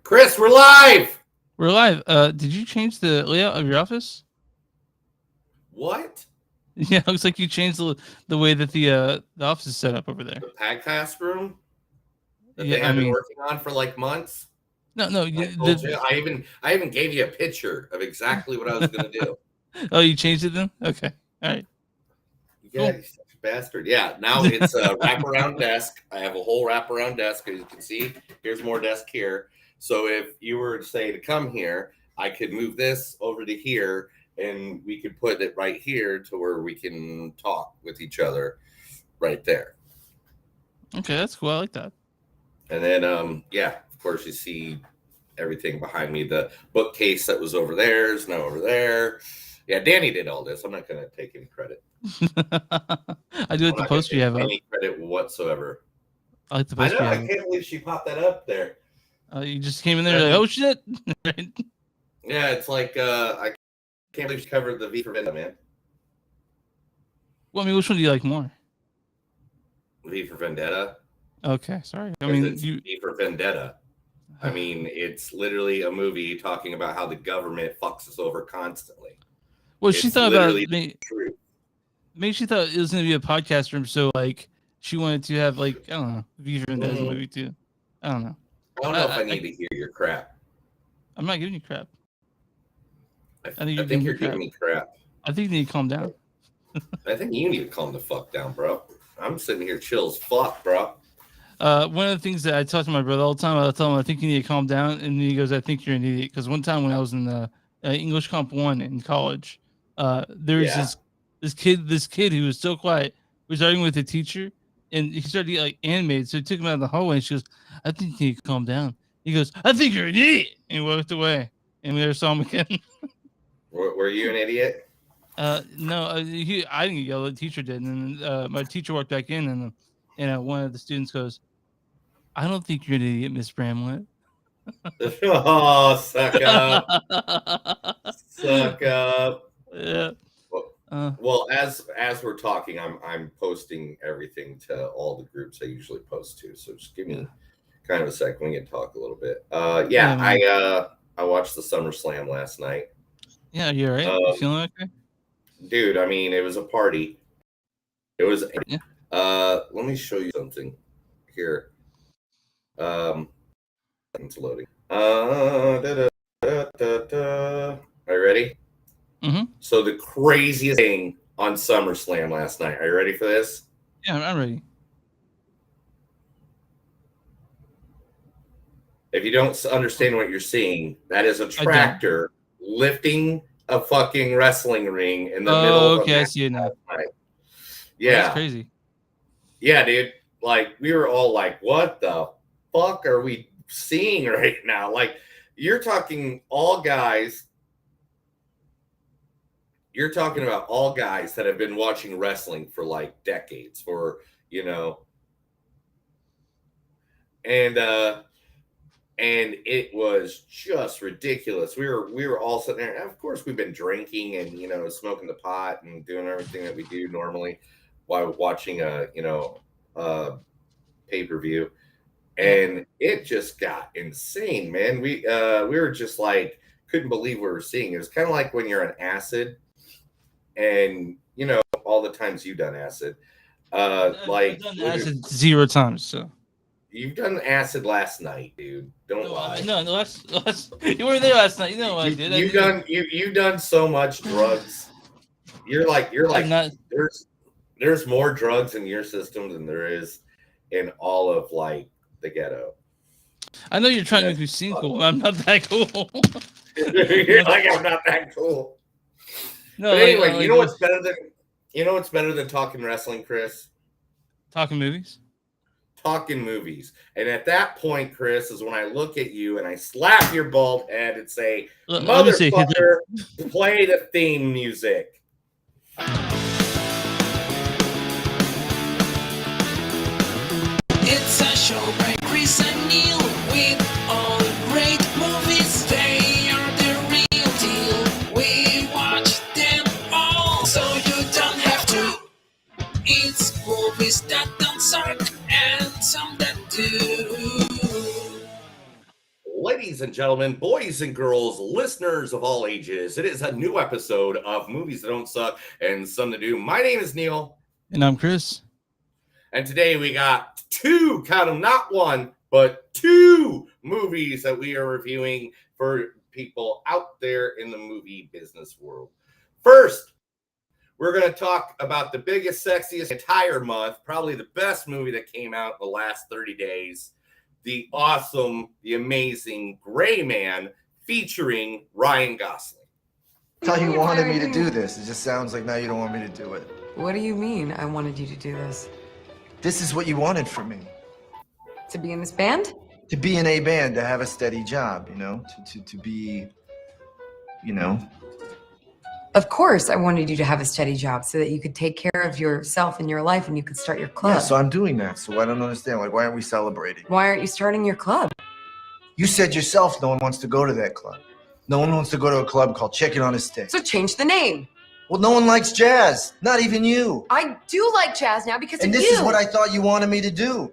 Chris, we're live. We're live. Did you change the layout of your office? What? Yeah, it looks like you changed the way that the office is set up over there. The podcast room that Yeah, they have been working on for like months. No. I told you. I even gave you a picture of exactly what I was going to do. Oh, you changed it then? Okay, all right. Yeah, you such a bastard. Yeah, now it's a wraparound desk. I have a whole wraparound desk. As you can see, here's more desk here. So if you were to say to come here, I could move this over to here, and we could put it right here to where we can talk with each other right there. Okay, that's cool. I like that. And then, yeah, of course, you see everything behind me. The bookcase that was over there is now over there. Yeah, Danny did all this. I'm not going to take any credit. I do like the poster you have up. Any credit whatsoever. I like the poster. I know. I can't believe she popped that up there. You just came in there like, oh shit. Yeah, it's like I can't believe she covered the V for Vendetta, man. Well, I mean, which one do you like more? V for Vendetta. Okay, sorry. I mean, V for Vendetta. I mean, it's literally a movie talking about how the government fucks us over constantly. Well, she thought about maybe she thought it was going to be a podcast room, so like she wanted to have like I don't know, V for Vendetta movie too. I don't know. I don't know if I need to hear your crap. I'm not giving you crap. I think you're giving me crap. I think you need to calm down. I think you need to calm the fuck down, bro. I'm sitting here chill as fuck, bro. One of the things that I talk to my brother all the time, I tell him I think you need to calm down, and he goes, "I think you're an idiot." Because one time when I was in the English Comp 1 in college, there was this kid who was so quiet, was arguing with the teacher, and he started to get like animated. So he took him out of the hallway, and she goes, "I think you need to calm down." He goes, "I think you're an idiot," and he walked away. And we never saw him again. Were you an idiot? No, I didn't yell. The teacher did, and then my teacher walked back in, and one of the students goes, "I don't think you're an idiot, Miss Bramlett." Oh, suck up. Suck up. Yeah. Well, as we're talking, I'm posting everything to all the groups I usually post to. So just give me kind of a second. We can talk a little bit. I watched the SummerSlam last night. Yeah, you're right. You feeling okay? Dude, I mean, it was a party. It was. Yeah. Let me show you something here. It's loading. Are you ready? Mm-hmm. So the craziest thing on SummerSlam last night. Are you ready for this? Yeah, I'm ready. If you don't understand what you're seeing, that is a tractor lifting a fucking wrestling ring in the middle of okay, I see it now. Yeah. That's crazy. Yeah, dude. Like, we were all like, what the fuck are we seeing right now? Like, you're talking all guys. You're talking about all guys that have been watching wrestling for like decades, and it was just ridiculous. We were all sitting there. And of course, we've been drinking and smoking the pot and doing everything that we do normally while watching a pay-per-view, and it just got insane, man. We were just like couldn't believe what we were seeing. It was kind of like when you're on acid, and all the times you've done acid. I've done acid 0 times, so. You've done acid last night, dude. Don't lie. No, last you weren't there last night. You know what I did. You've done so much drugs. You're like not, there's more drugs in your system than there is in all of like the ghetto. I know you're trying to make me seem cool. I'm not that cool. You're like, I'm not that cool. No, but anyway, you know what's better than talking wrestling, Chris? Talking movies. Talking movies. And at that point, Chris, is when I look at you and I slap your bald head and say, motherfucker, play the theme music. It's a show by Chris and Neil with all great movies. They are the real deal. We watch them all, so you don't have to. It's movies that don't suck and some that do. ladies and gentlemen, boys and girls, listeners of all ages, it is a new episode of Movies That Don't Suck and Some to Do. My name is Neil. And I'm Chris. And today we got two, count them, not one, but two movies that we are reviewing for people out there in the movie business world. First, we're going to talk about the biggest, sexiest entire month, probably the best movie that came out in the last 30 days. The awesome, the amazing Gray Man featuring Ryan Gosling. I thought you wanted me to do this. It just sounds like now you don't want me to do it. What do you mean I wanted you to do this? This is what you wanted from me. To be in this band? To be in a band, to have a steady job, you know? To be, you know? Of course I wanted you to have a steady job so that you could take care of yourself and your life and you could start your club. Yeah, so I'm doing that. So I don't understand. Like, why aren't we celebrating? Why aren't you starting your club? You said yourself no one wants to go to that club. No one wants to go to a club called Chicken on a Stick. So change the name. Well, no one likes jazz. Not even you. I do like jazz now because And of this you. is what I thought you wanted me to do.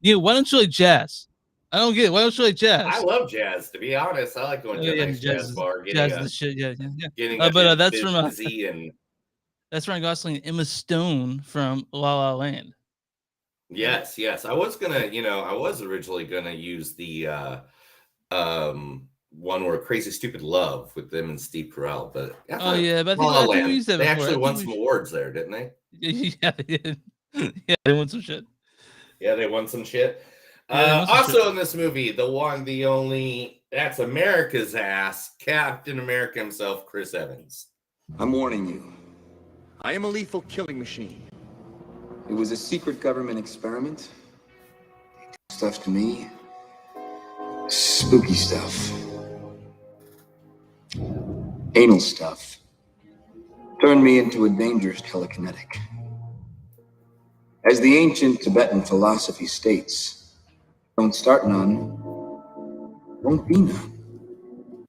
Yeah, why don't you like jazz? I don't get it. Why don't you like jazz? I love jazz, to be honest. I like going to a nice jazz bar, Jazz is the shit. Yeah. getting That's from and that's Ryan Gosling and Emma Stone from La La Land. yes. I was originally gonna use the one where Crazy Stupid Love with them and Steve Carell, but But I think we used that they before. actually won some awards there, didn't they? Yeah, they did. Yeah, they won some shit. Yeah, they won some shit. Yeah, Also in this movie, the one, the only, that's America's ass, Captain America himself, Chris Evans. I'm warning you. I am a lethal killing machine. It was a secret government experiment. They did stuff to me. Spooky stuff. Anal stuff. Turned me into a dangerous telekinetic. As the ancient Tibetan philosophy states, don't start none, won't be none.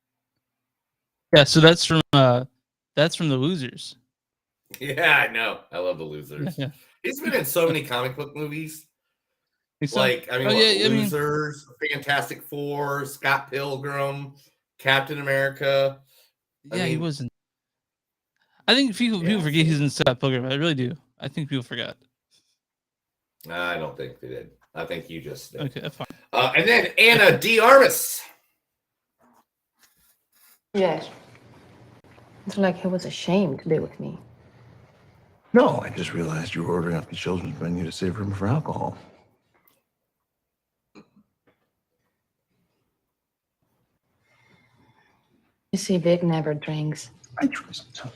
Yeah, so that's from The Losers. Yeah, I know. I love The Losers. Yeah. He's been in so many comic book movies. So- Losers, Fantastic Four, Scott Pilgrim, Captain America. He wasn't. I think people forget he's in Scott Pilgrim. I really do. I think people forgot. I don't think they did. I think you just did. Okay, fine. And then Anna de Armas. Yes. It's like he was ashamed to be with me. No, I just realized you were ordering off the children's menu to save room for alcohol. You see, Vic never drinks. I trust him.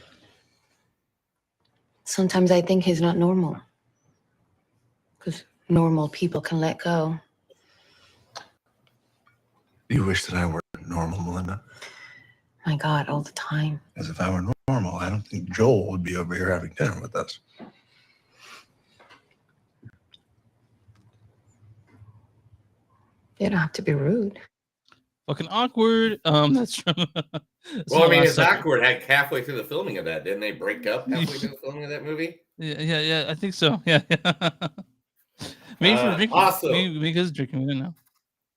Sometimes I think he's not normal. Because normal people can let go. You wish that I were normal, Melinda? My God, all the time. As if I were normal, I don't think Joel would be over here having dinner with us. You don't have to be rude. Fucking awkward. That's from. Well, I mean, it's awkward. Halfway through the filming of that, didn't they break up halfway through the filming of that movie? Yeah. I think so. Yeah. Maybe for drinking. Also, maybe because drinking. We don't know.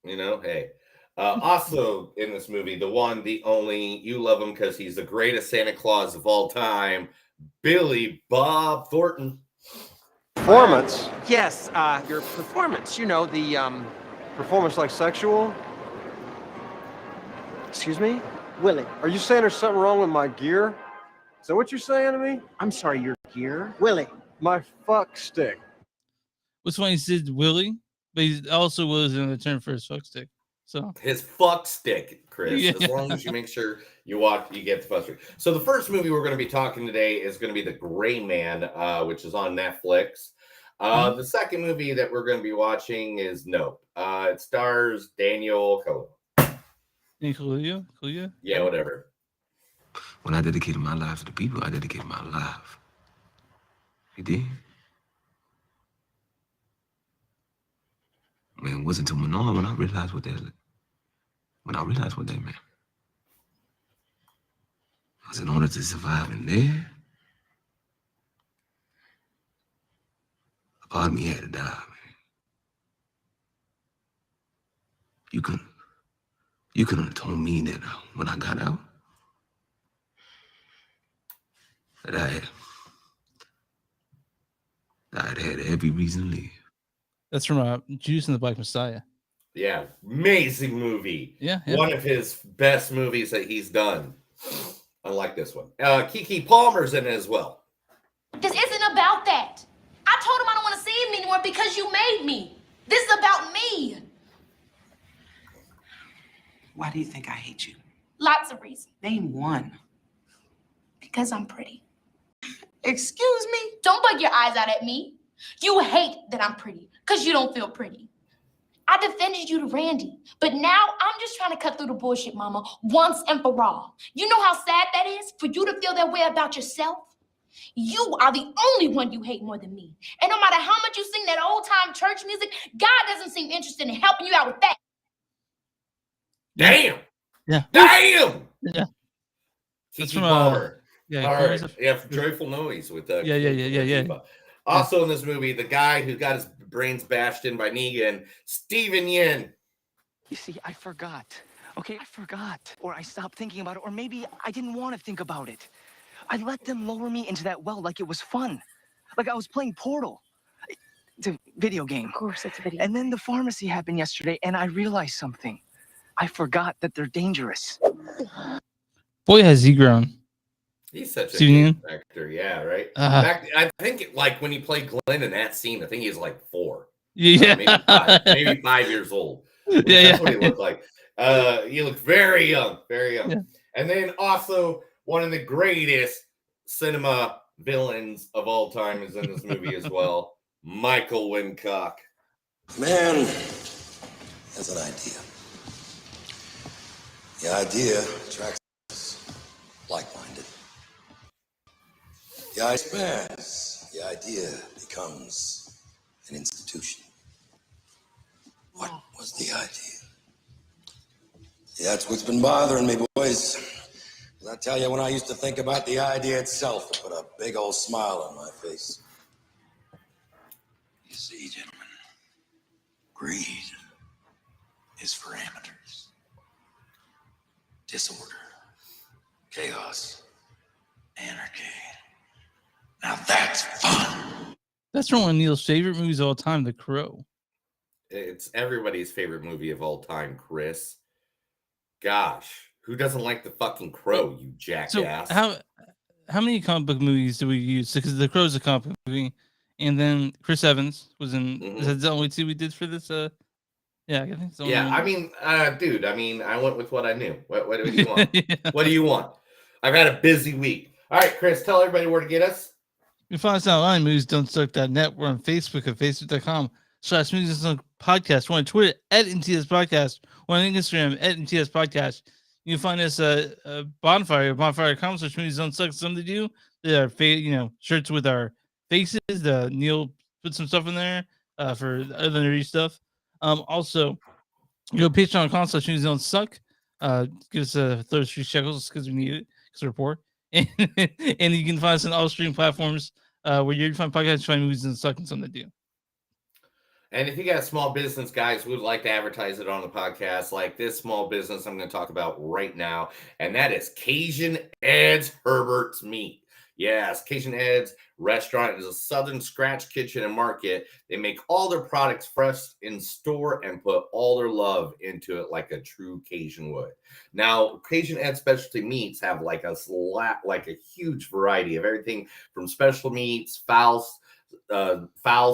You know, hey. Also in this movie, the one, the only, you love him because he's the greatest Santa Claus of all time, Billy Bob Thornton. Performance? Yes, your performance. You know, the, Performance like sexual? Excuse me? Willie, Are you saying there's something wrong with my gear? Is that what you're saying to me? I'm sorry, your gear? Willie, My fuck stick. What's funny? He said Willie, but he also was in the term for his fuck stick. So His fuck stick, Chris. Yeah. As long as you make sure you get the fuck stick. So the first movie we're going to be talking today is going to be The Gray Man, which is on Netflix. The second movie that we're going to be watching is Nope. It stars Daniel Kaluuya. Kaluuya? Yeah, whatever. When I dedicated my life to the people, I dedicated my life. You did? Man, it wasn't until Menard when I realized what that meant. Because in order to survive in there, a part of me had to die, man. You can You could have told me that when I got out, that I'd had every reason to leave. That's from Judas and the Black Messiah. Yeah, amazing movie. Yeah. One of his best movies that he's done. Unlike this one. Keke Palmer's in it as well. This isn't about that. I told him I don't want to see him anymore because you made me. This is about me. Why do you think I hate you? Lots of reasons. Name one. Because I'm pretty. Excuse me? Don't bug your eyes out at me. You hate that I'm pretty because you don't feel pretty. I defended you to Randy, but now I'm just trying to cut through the bullshit, mama, once and for all. You know how sad that is for you to feel that way about yourself? You are the only one you hate more than me. And no matter how much you sing that old-time church music, God doesn't seem interested in helping you out with that. Damn! Yeah. Damn! Yeah. Keke from, Palmer. yeah, All right. Yeah, Joyful Noise with Yeah. Also in this movie, the guy who got his brains bashed in by Negan, Steven Yeun. You see, I forgot. Okay, I forgot. Or I stopped thinking about it, or maybe I didn't want to think about it. I let them lower me into that well like it was fun. Like I was playing Portal. It's a video game. Of course, it's a video. And then the pharmacy happened yesterday, and I realized something. I forgot that they're dangerous. Boy, has he grown. He's such a Steven good actor. Yeah, right? Uh-huh. I think like when he played Glenn in that scene, I think he was like 4. Yeah. Maybe 5 years old. Yeah, That's what he looked like. He looked very young, very young. Yeah. And then also one of the greatest cinema villains of all time is in this movie as well, Michael Wincock. Man has an idea. The idea attracts like-minded. The idea expands. The idea becomes an institution. What was the idea? Yeah, that's what's been bothering me, boys. 'Cause I tell you, when I used to think about the idea itself, it put a big old smile on my face. You see, gentlemen, greed is for amateurs. Disorder, chaos, anarchy. Now that's fun. That's from one of Neil's favorite movies of all time, The Crow. It's everybody's favorite movie of all time, Chris. Gosh, who doesn't like the fucking Crow, you jackass? So how many comic book movies do we use? Because The Crow's a comic book movie, and then Chris Evans was in. Is that the only 2 we did for this? Yeah, I think it's the only one. I mean, dude, I went with what I knew. What do you want? What do you want? I've had a busy week. All right, Chris, tell everybody where to get us. You can find us online, moviesdon'tsuck.net. We're on Facebook at facebook.com/moviesdon'tsuck podcast. We're on Twitter at MTS Podcast. We're on Instagram at MTS Podcast. You can find us bonfire.com/movies don't suck. Something to do. There are shirts with our faces. Neil put some stuff in there for other nerdy stuff. Also, go to patreon.com/movies don't suck. Give us those 3 shekels because we need it because we're poor. And you can find us on all streaming platforms where you find podcasts, find movies and suck and something to do. And if you got a small business, guys, who would like to advertise it on the podcast, like this small business I'm going to talk about right now, and that is Cajun Ed's Herbert's Meat. Yes, Cajun Ed's restaurant is a southern scratch kitchen and market. They make all their products fresh in store and put all their love into it like a true Cajun would. Now, Cajun Ed's specialty meats have like a huge variety of everything from special meats, fowl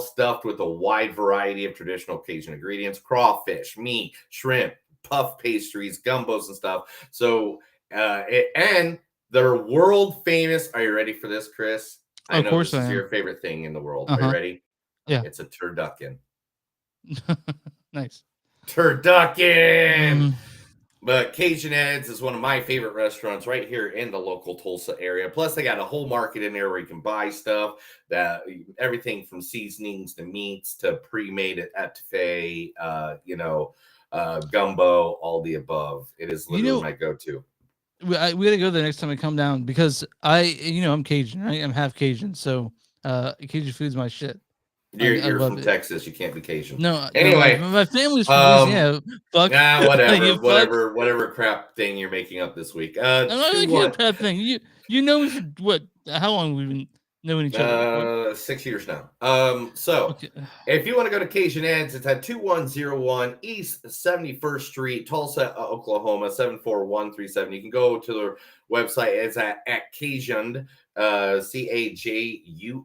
stuffed with a wide variety of traditional Cajun ingredients, crawfish, meat, shrimp, puff pastries, gumbos, and stuff. So, and they're world famous. Are you ready for this, Chris? I know this is your favorite thing in the world. Are you ready? Yeah. It's a turducken. Nice. Turducken. But Cajun Ed's is one of my favorite restaurants right here in the local Tulsa area. Plus, they got a whole market in there where you can buy stuff, that everything from seasonings to meats to pre-made etouffee, gumbo, all the above. It is literally my go-to. We got to go the next time I come down because I'm Cajun, right? I'm half Cajun, so Cajun food's my shit. You're love from it. Texas. You can't be Cajun. No, Anyway, my family's from Louisiana. Fuck. Nah, whatever, You fuck. whatever crap thing you're making up this week. I'm not making a 2-1. crap thing. You know me for what? How long we've been knowing each other? 6 years now. So if you want to go to Cajun Eds, it's at 2101 East 71st Street, Tulsa, Oklahoma 74137. You can go to their website. It's at Cajuned, CAJUNED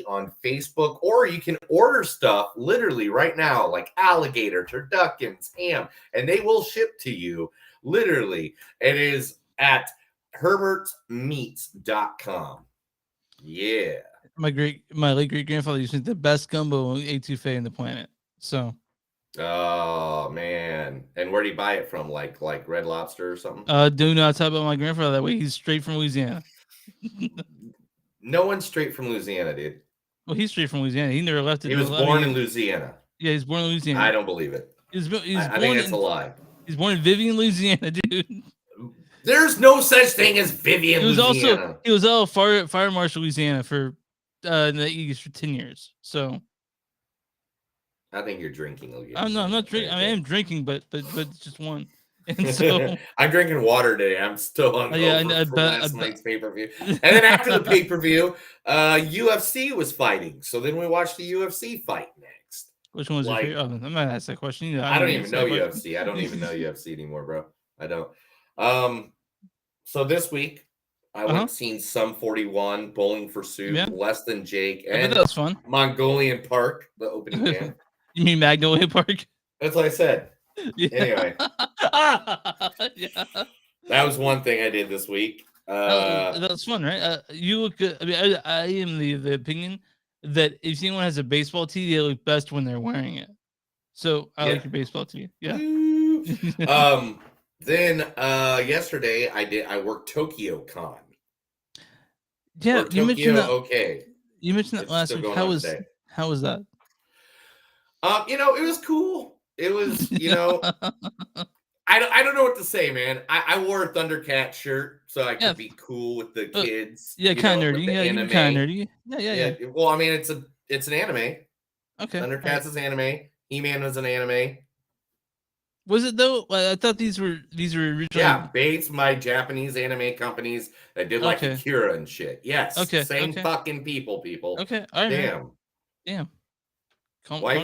on Facebook, or you can order stuff literally right now, like alligator, turduckens, ham, and they will ship to you. Literally, it is at herbertsmeats.com. Yeah. My late great grandfather used to make the best gumbo etouffee in the planet. So. Oh man! And where do you buy it from? Like Red Lobster or something? Do not talk about my grandfather that way. He's straight from Louisiana. No one's straight from Louisiana, dude. Well, he's straight from Louisiana. He never left it. He was born in Louisiana. Yeah, he's born in Louisiana. I don't believe it. He's I born think it's a lie. He's born in Vivian, Louisiana, dude. There's no such thing as Vivian, Louisiana. He was fire marshal Louisiana for in the Eagles for 10 years. So I think you're drinking again. I'm not drinking. I am drinking, but it's just one. And so I'm drinking water today. I'm still on last night's pay-per-view. And then after the pay-per-view, UFC was fighting. So then we watched the UFC fight next. Which one was your favorite? I'm gonna ask that question. You know, I don't even know UFC. I don't even know UFC anymore, bro. I don't. So this week I went and seen Sum 41, Bowling for Soup, Less Than Jake, and that was fun. Mongolian Park, the opening band. You mean Magnolia Park? That's what I said. Yeah. Anyway. Yeah. That was one thing I did this week. That's fun, right? You look good. I mean, I am the opinion that if anyone has a baseball tee, they look best when they're wearing it. So I like your baseball tee. Yeah. Then yesterday I worked Tokyo Con. Yeah, you mentioned that. Okay. You mentioned that last week. How was that? It was cool. It was, I don't know what to say, man. I wore a Thundercat shirt so I could be cool with the kids. Yeah, kind of nerdy. Yeah, you're kind of nerdy. Yeah. Well, I mean, it's an anime. Okay. Thundercats is anime. He-Man was an anime. Was it though? I thought these were originally. Yeah, Bates, my Japanese anime companies that did like Akira and shit. Yes. Okay. Same fucking people. Okay. All right. Damn. Why do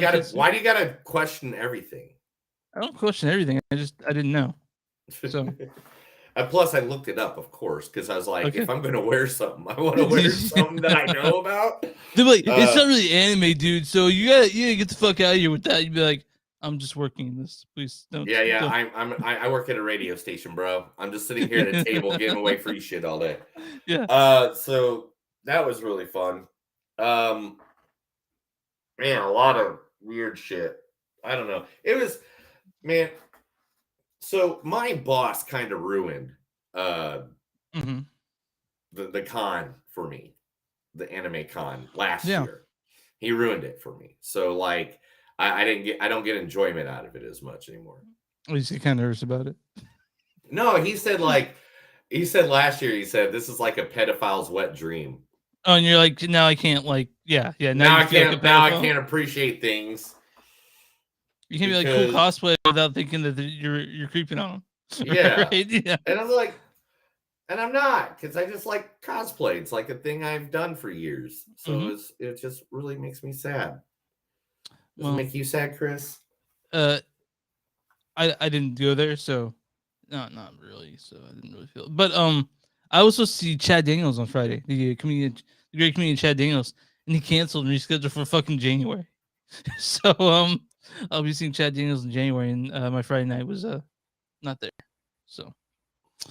you gotta question everything? I don't question everything. I didn't know. So. And plus, I looked it up, of course, because I was like, if I'm gonna wear something, I want to wear something that I know about. They're like, it's not really anime, dude. So you gotta get the fuck out of here with that. You'd be like, I'm just working this. Please don't. Yeah. Don't. I work at a radio station, bro. I'm just sitting here at a table giving away free shit all day. Yeah. So that was really fun. Man, a lot of weird shit. I don't know. It was, man. So my boss kind of ruined the con for me, the anime con last year. He ruined it for me. So like, I don't get enjoyment out of it as much anymore. He's kind of nervous about it. No, he said last year, he said this is like a pedophile's wet dream. Oh, and you're like, now I can't Now I can't appreciate things. You can't be like cool cosplay without thinking that you're creeping on them. Yeah. Right? Yeah. And I'm like, and I'm not, because I just like cosplay. It's like a thing I've done for years. So it just really makes me sad. Does it make you sad, Chris? I didn't go there, so not really. So I didn't really feel it. But I also see Chad Daniels on Friday, the great comedian Chad Daniels, and he canceled and rescheduled for fucking January. So I'll be seeing Chad Daniels in January, and my Friday night was not there, so I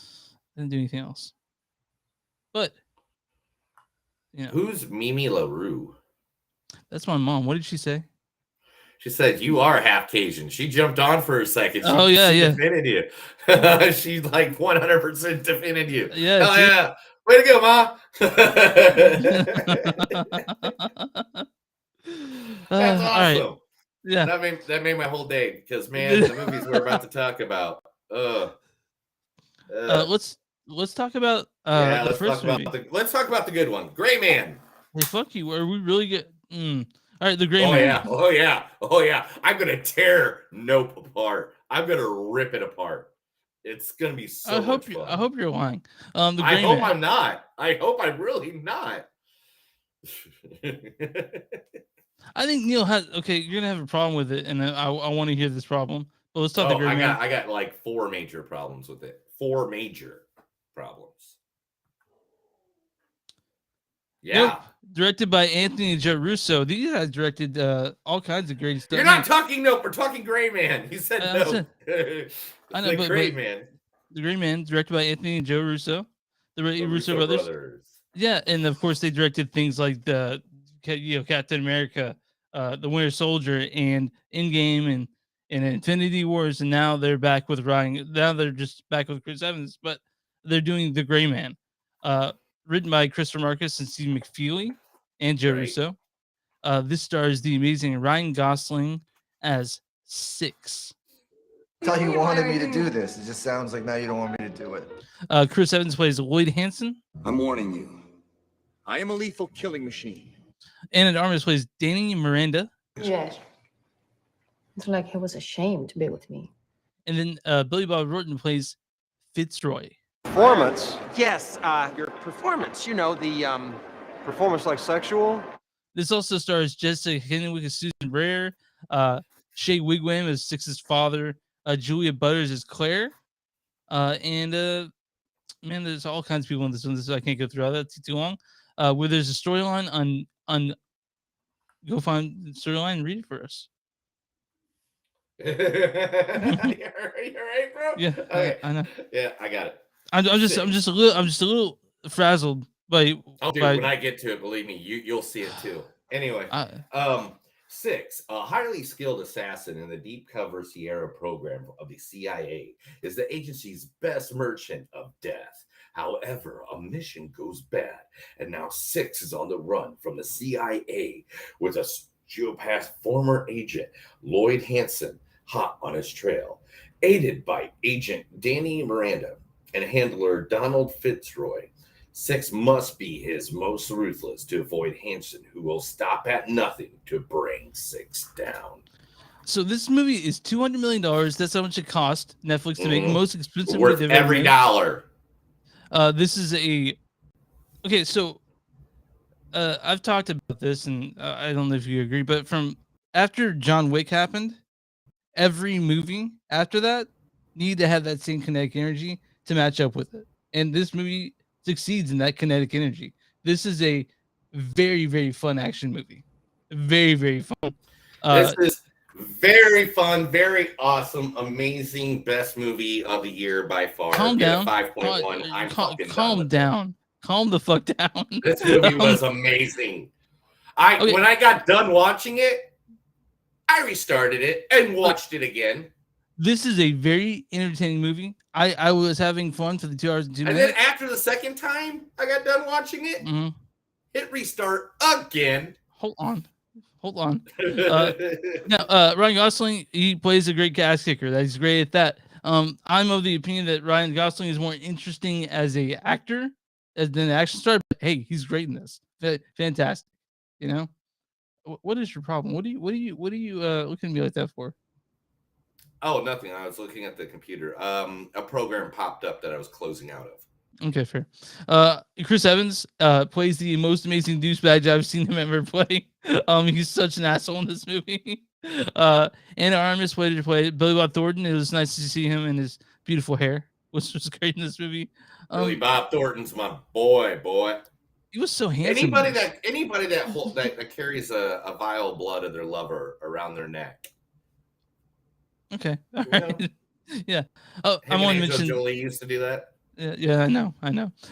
didn't do anything else. But who's Mimi LaRue? That's my mom. What did she say? She said, you are half Cajun. She jumped on for a second. She defended you. She like 100% defended you. Yeah. Hell yeah. Way to go, Ma. That's awesome. Right. Yeah. That made my whole day because, man, the movies we're about to talk about. Let's talk about let's talk about the good one. Gray Man. Hey, fuck you. Are we really good? All right, the Gray Oh Man. yeah, oh yeah, oh yeah. I'm gonna tear Nope apart. I'm gonna rip it apart. It's gonna be so much fun. I hope you're lying. The I Gray hope Man. I'm not. I hope I'm really not. I think Neil has. Okay, you're gonna have a problem with it, and I want to hear this problem. But let's talk the Gray Man. I got like 4 major problems with it. 4 major problems. Yeah. Nope. Directed by Anthony and Joe Russo. These guys directed all kinds of great stuff. You're not talking Nope. We're talking Gray Man. You said Nope. I know, the but Gray Man. The Gray Man, directed by Anthony and Joe Russo, the Russo brothers. Yeah, and of course they directed things like the Captain America, the Winter Soldier, and Endgame, and Infinity Wars, and now they're back with Ryan. Now they're just back with Chris Evans, but they're doing the Gray Man, written by Christopher Marcus and Steve McFeely and Joe Russo. This stars the amazing Ryan Gosling as Six. I thought you wanted me to do this. It just sounds like now you don't want me to do it. Chris Evans plays Lloyd Hansen. I'm warning you. I am a lethal killing machine. Anna de Armas plays Danny Miranda. Yes. It's like he was ashamed to be with me. And then Billy Bob Thornton plays Fitzroy. Performance? Yes, your performance. You know, the performance like sexual. This also stars Jessica Henwick as Susan Brer, Shea Wigwam as Six's father, Julia Butters as Claire, and man, there's all kinds of people in this one. I can't go through all that too long. Where there's a storyline on go find the storyline and read it for us. You're right, bro. Yeah, Okay. I know. Yeah, I got it. I'm just a little frazzled by. Dude, when I get to it, believe me, you'll see it too. Anyway, 6, a highly skilled assassin in the deep cover Sierra program of the CIA, is the agency's best merchant of death. However, a mission goes bad, and now 6 is on the run from the CIA with a sociopath former agent, Lloyd Hansen, hot on his trail. Aided by Agent Danny Miranda and handler Donald Fitzroy, 6 must be his most ruthless to avoid Hansen, who will stop at nothing to bring 6 down. So this movie is $200 million. That's how much it cost Netflix to make. Most expensive worth movie they've ever every made. dollar. This is okay. So I've talked about this, and I don't know if you agree, but from after John Wick happened, every movie after that needed to have that same kinetic energy to match up with it, and this movie succeeds in that kinetic energy. This is a very, very fun action movie. Very, very fun. This is very fun, very awesome, amazing, best movie of the year by far. Calm down. 5.1. I'm fucking Calm down. Calm the fuck down. This movie was amazing. When I got done watching it, I restarted it and watched it again. This is a very entertaining movie. I was having fun for the 2 hours and 2 minutes. And then after the second time I got done watching it, hit restart again. Hold on. Now, Ryan Gosling, he plays a great gas kicker. He's great at that. I'm of the opinion that Ryan Gosling is more interesting as a actor than an action star. But hey, he's great in this. Fantastic. You know, what is your problem? What do you looking at me like that for? Oh, nothing. I was looking at the computer. A program popped up that I was closing out of. Okay, fair. Chris Evans plays the most amazing douchebag I've seen him ever play. He's such an asshole in this movie. Anna Armas played Billy Bob Thornton. It was nice to see him in his beautiful hair, which was great in this movie. Billy Bob Thornton's my boy. He was so handsome. Anybody that carries a vial of blood of their lover around their neck. Okay. All right. Yeah. Oh, I want to mention Jolie used to do that. Yeah, I know.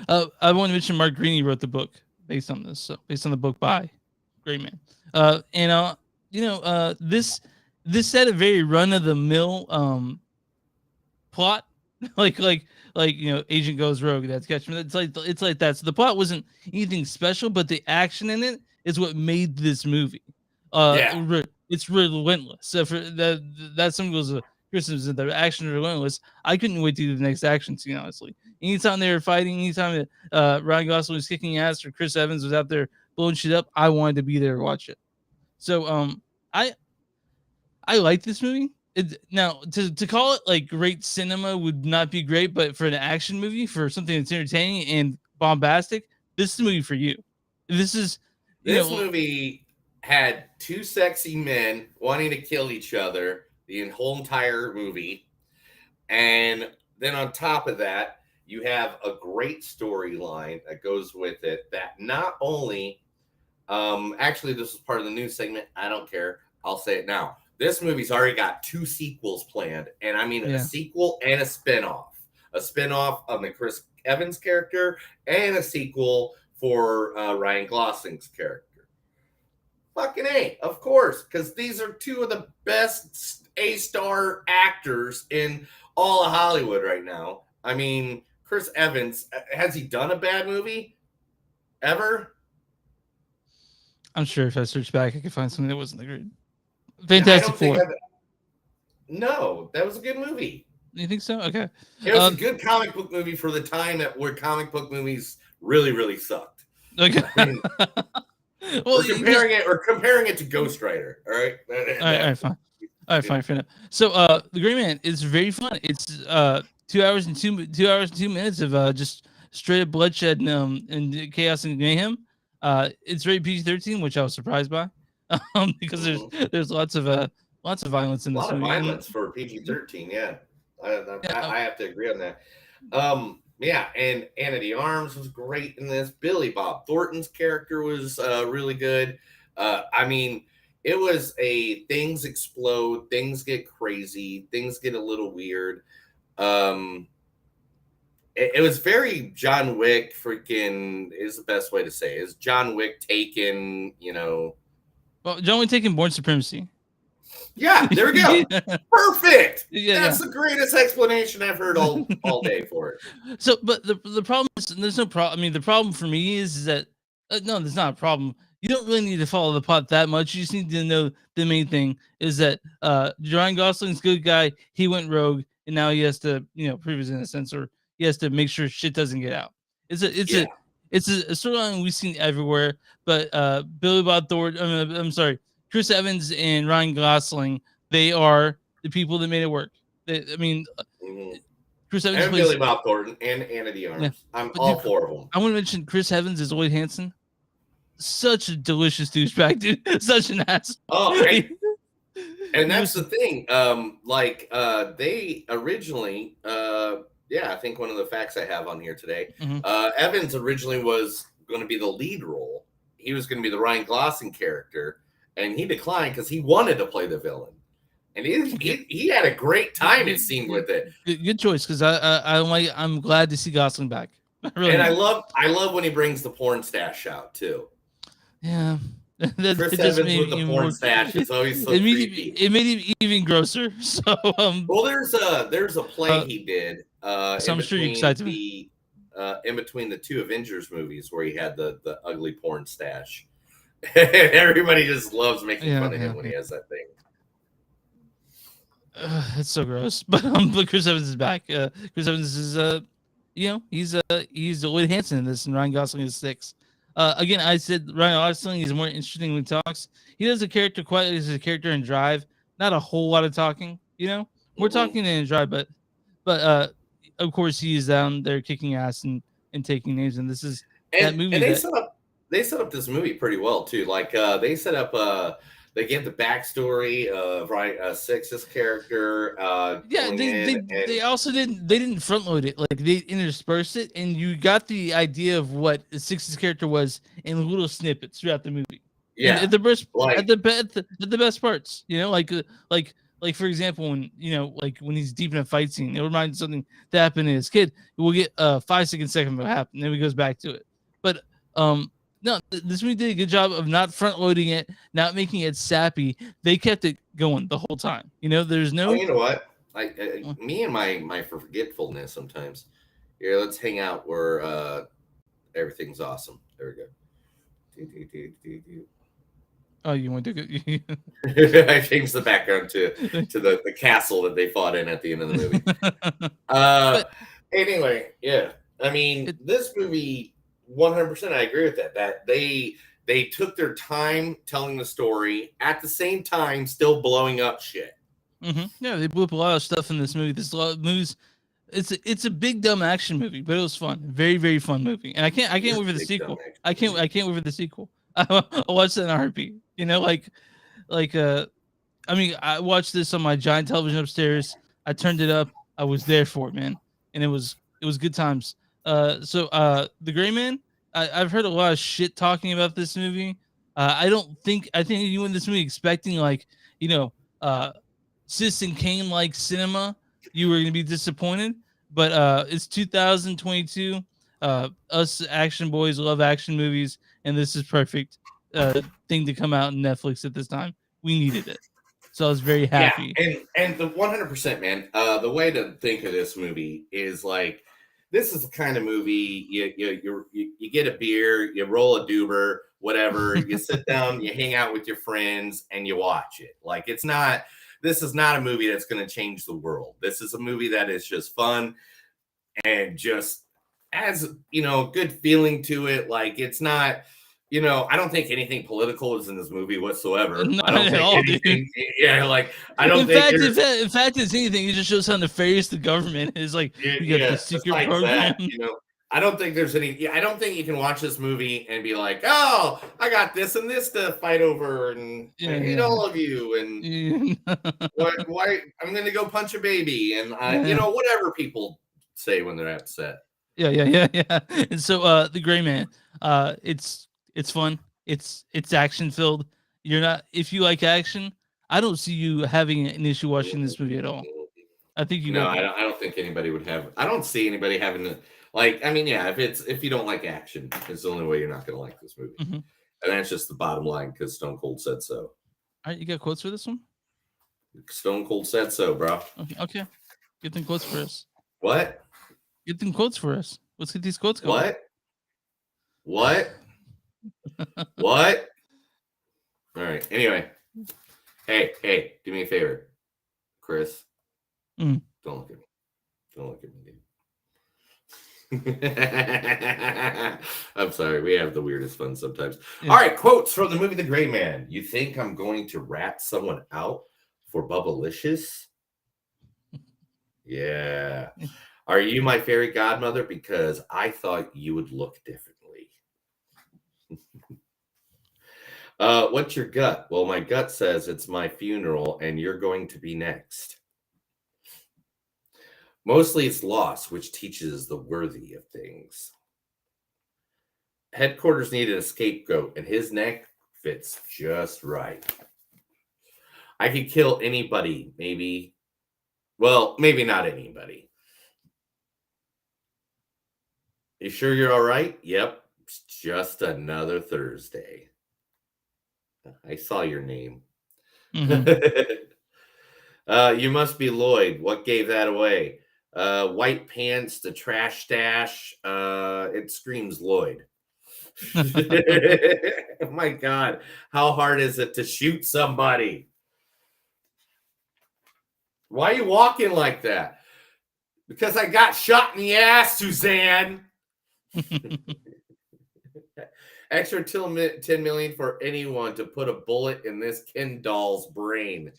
I want to mention Mark Greaney wrote the book based on this, based on the book by Gray Man. This had a very run of the mill plot, like Agent goes rogue. That's Catchman. It's like that. So the plot wasn't anything special, but the action in it is what made this movie. It's relentless. So for that some goes criticism, the action is relentless. I couldn't wait to do the next action scene, honestly. Anytime they were fighting, anytime Ryan Gosling was kicking ass or Chris Evans was out there blowing shit up, I wanted to be there to watch it. So I like this movie. Now to call it like great cinema would not be great, but for an action movie, for something that's entertaining and bombastic, this is a movie for you. This is this movie had two sexy men wanting to kill each other the whole entire movie, and then on top of that, you have a great storyline that goes with it. That not only, actually, this is part of the news segment. I don't care. I'll say it now. This movie's already got 2 sequels planned, and I mean a sequel and a spinoff. A spinoff of the Chris Evans character and a sequel for Ryan Gosling's character. Fucking A, of course, because these are 2 of the best A-star actors in all of Hollywood right now. I mean, Chris Evans, has he done a bad movie ever? I'm sure if I search back, I could find something that wasn't that great. Fantastic Four. No, that was a good movie. You think so? Okay. It was a good comic book movie for the time where comic book movies really, really sucked. Okay. I mean, well, we're comparing it to Ghost Rider. All right. All right, fine. All right, fine, fair enough. So, The Gray Man is very fun. It's 2 hours and 2 minutes of just straight up bloodshed and chaos and mayhem. It's rated PG-13, which I was surprised by, because there's lots of violence in this movie. A lot of violence for PG-13, yeah. I have to agree on that. Yeah, and Anna de Armas was great in this. Billy Bob Thornton's character was really good. I mean, it was things explode, things get crazy, things get a little weird. It was very John Wick freaking is the best way to say it. Is John Wick taken, Well, John Wick taken Born Supremacy. Yeah, there we go. Perfect. That's the greatest explanation I've heard all day for it. So, but the problem is, there's no problem. I mean, the problem for me is that no, there's not a problem. You don't really need to follow the plot that much. You just need to know the main thing is that Ryan Gosling's a good guy. He went rogue, and now he has to, prove his innocence, or he has to make sure shit doesn't get out. It's a storyline we've seen everywhere. But Billy Bob Thornton, I'm sorry, Chris Evans and Ryan Gosling, they are the people that made it work. Chris Evans and Billy Bob Thornton and Anna de Armas. Yeah. I'm all 4 of them. I want to mention Chris Evans as Lloyd Hansen. Such a delicious douchebag, dude. Such an ass. Oh, and that's the thing. They originally, I think one of the facts I have on here today, Evans originally was going to be the lead role. He was going to be the Ryan Gosling character, and he declined because he wanted to play the villain. And he had a great time, it seemed, with it. Good choice, because I'm glad to see Gosling back. I love when he brings the porn stash out too. Yeah, Chris Evans with the porn stash is always so creepy. It made him even grosser. So, well, there's a play he did. So I'm sure you're excited to be in between the 2 Avengers movies where he had the ugly porn stash. Everybody just loves making fun of him when he has that thing. It's so gross, but Chris Evans is back. Chris Evans is he's Lloyd Hansen in this, and Ryan Gosling is 6. Again, I said Ryan Gosling is more interesting when he talks. He does a character quite as a character in Drive, not a whole lot of talking. We're talking in Drive, but of course he is down there kicking ass and taking names. And this is that movie. And they set up this movie pretty well too. Like they set up they gave the backstory of Six's character. They also didn't front load it. Like they interspersed it, and you got the idea of what Six's character was in little snippets throughout the movie. Yeah, at the best parts. Like for example, when when he's deep in a fight scene, it reminds something that happened to his kid. We'll get a 5-second segment of what happened, then he goes back to it. But no, this movie did a good job of not front loading it, not making it sappy. They kept it going the whole time. There's no. Oh, you know what? Me and my forgetfulness sometimes. Here, let's hang out where everything's awesome. There we go. Oh, you want to go? I changed the background to the castle that they fought in at the end of the movie. Anyway, yeah. I mean, this movie. 100%, I agree with that. That they they took their time telling the story at the same time, still blowing up shit. Yeah, they blew up a lot of stuff in this movie. There's a lot of movies. It's a big dumb action movie, but it was fun. Very, very fun movie. And I can't wait for the sequel. I can't wait for the sequel. I'll watch that in a heartbeat. You know, I mean, I watched this on my giant television upstairs. I turned it up. I was there for it, man, and it was good times. The Gray Man. I've heard a lot of shit talking about this movie. I think you went this movie expecting Citizen Kane like cinema. You were gonna be disappointed, but it's 2022. Us action boys love action movies, and this is perfect thing to come out on Netflix at this time. We needed it. So I was very happy. Yeah, and the 100%, man. The way to think of this movie is like, this is the kind of movie you get a beer, you roll a doober, whatever. You sit down, you hang out with your friends, and you watch it. Like, this is not a movie that's going to change the world. This is a movie that is just fun and just has good feeling to it. Like, it's not. I don't think anything political is in this movie whatsoever. Not I don't at think all, anything. dude. Yeah, like I don't in think. fact, it's anything. It just shows how nefarious the government is. Like, you got the secret program. That, I don't think there's any. I don't think you can watch this movie and be like, "Oh, I got this and this to fight over, and I hate all of you, and why I'm going to go punch a baby, and whatever people say when they're upset." Yeah. And so, the Gray Man, it's fun. It's action filled. If you like action, I don't see you having an issue watching this movie at all. I think you. No, I don't think anybody would have. I don't see anybody having if you don't like action, it's the only way you're not going to like this movie, and that's just the bottom line because Stone Cold said so. All right, you got quotes for this one? Stone Cold said so, bro. Okay. Get them quotes for us. What? Get them quotes for us. Let's get these quotes going. What? What? All right. Anyway, hey, do me a favor, Chris. Don't look at me. Don't look at me, dude. I'm sorry. We have the weirdest fun sometimes. Yeah. All right. Quotes from the movie The Gray Man. You think I'm going to rat someone out for Bubblicious? Yeah. Are you my fairy godmother? Because I thought you would look differently. What's your gut? Well, my gut says it's my funeral and you're going to be next. Mostly it's loss, which teaches the worthy of things. Headquarters needed a scapegoat and his neck fits just right. I could kill anybody, maybe. Well, maybe not anybody. You sure you're all right? Yep. It's just another Thursday. I saw your name. You must be Lloyd. What gave that away? White pants, the trash stash. It screams Lloyd. Oh my God. How hard is it to shoot somebody? Why are you walking like that? Because I got shot in the ass, Suzanne. Extra 10 million for anyone to put a bullet in this Ken doll's brain.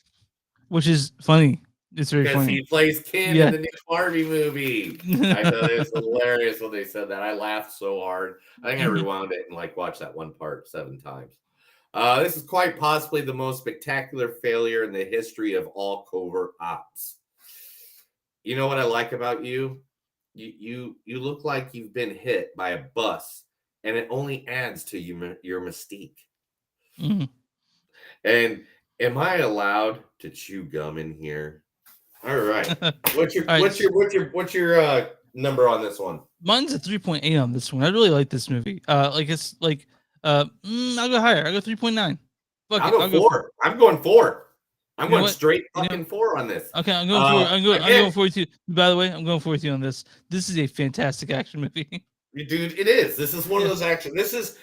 Which is funny. It's very funny. Because he plays Ken in the new Barbie movie. I thought it was hilarious when they said that. I laughed so hard. I think I rewound it and watched that one part 7 times. This is quite possibly the most spectacular failure in the history of all covert ops. You know what I like about you? You look like you've been hit by a bus, and it only adds to your mystique. And am I allowed to chew gum in here? All right. What's your number on this one? Mine's a 3.8 on this one. I really like this movie. I'll go higher. I'll go 3.9. I'll go 4. I'm going 4. I'm going straight fucking 4 on this. Okay, I'm going 4. I'm going 4 with you. By the way, I'm going 4 with you on this. This is a fantastic action movie. Dude, it is. This is one of those action. This is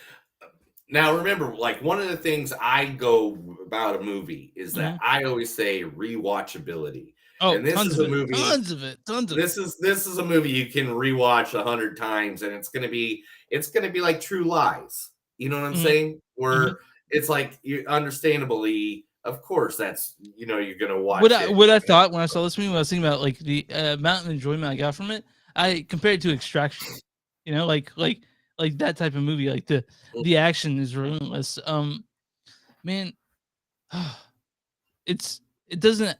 now remember, one of the things I go about a movie is that I always say rewatchability. Oh, and this tons is of a movie. Tons of it. This is a movie you can rewatch 100 times, and it's gonna be like True Lies. You know what I'm Mhm. saying? Where Mhm. it's like you understandably, of course, that's you're gonna watch What it. I thought when I saw this movie, when I was thinking about like the amount of enjoyment I got from it, I compared it to Extraction. You know, like that type of movie. Like the action is relentless. Man, it doesn't.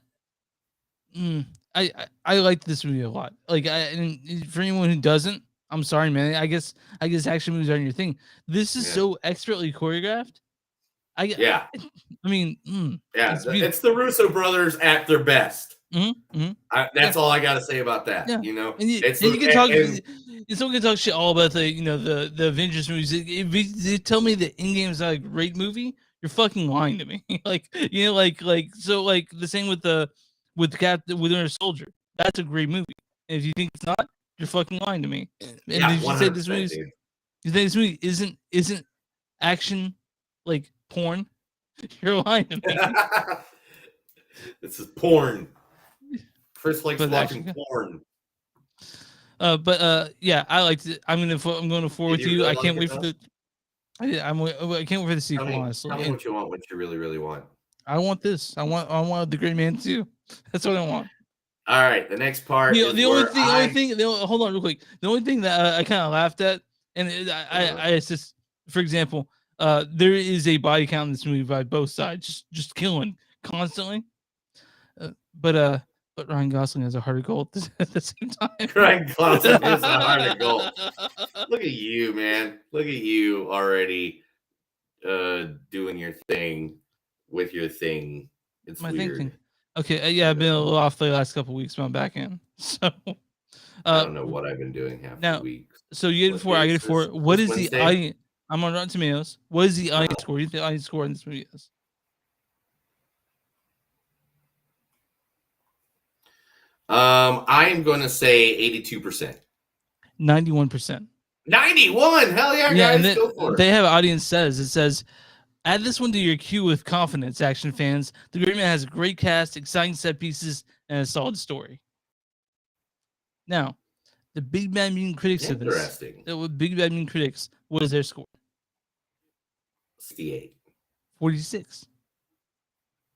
I like this movie a lot. Like and for anyone who doesn't, I'm sorry, man. I guess action movies aren't your thing. This is Yeah. so expertly choreographed. Yeah. I mean, Yeah, it's beautiful. it's the Russo brothers at their best. Mhm. That's all I got to say about that. Yeah. You know, And it's you can talk. and- Someone can talk shit all about the Avengers movies. If you tell me that Endgame is not a great movie, you're fucking lying to me. like so like the same with Captain with Winter Soldier. That's a great movie. And if you think it's not, you're fucking lying to me. And Yeah, did you say this 100%, movie? dude. You think this movie isn't action like porn? You're lying to me. This is porn. Chris likes But watching actually- porn. Yeah, I liked it. I'm going to forward Did with you you. really I can't like wait it, for though? I can't wait for the sequel. Honestly, Tell me And what you want. What you really want. I want this. I want the Great Man too. That's what I want. All right, the next part. is The only where thing, hold on real quick. The only thing that I kind of laughed at, and it's just, for example, there is a body count in this movie by both sides, just killing constantly. But Ryan Gosling has a heart of gold at the same time. Ryan Gosling is a heart of gold. Look at you, man. Look at you already doing your thing with your thing. It's My weird. thinking. Okay, yeah, I've been a little off the last couple of weeks, but I'm back in. So, I don't know what I've been doing half now, the week. so you get What four, I day get is four. this? What This is the Wednesday? audience? I'm on Rotten Tomatoes. What is the audience score? What do you think the audience score in this movie is? I am going to say 82%. 91%. 91. Hell yeah, Yeah, guys, and then go for it. they have audience says it says, add this one to your queue with confidence, action fans. The Great Man has a great cast, exciting set pieces, and a solid story. Now, the Big Bad Mean Critics of this. Interesting. The Big Bad Mean Critics. What is their score? 68. 46.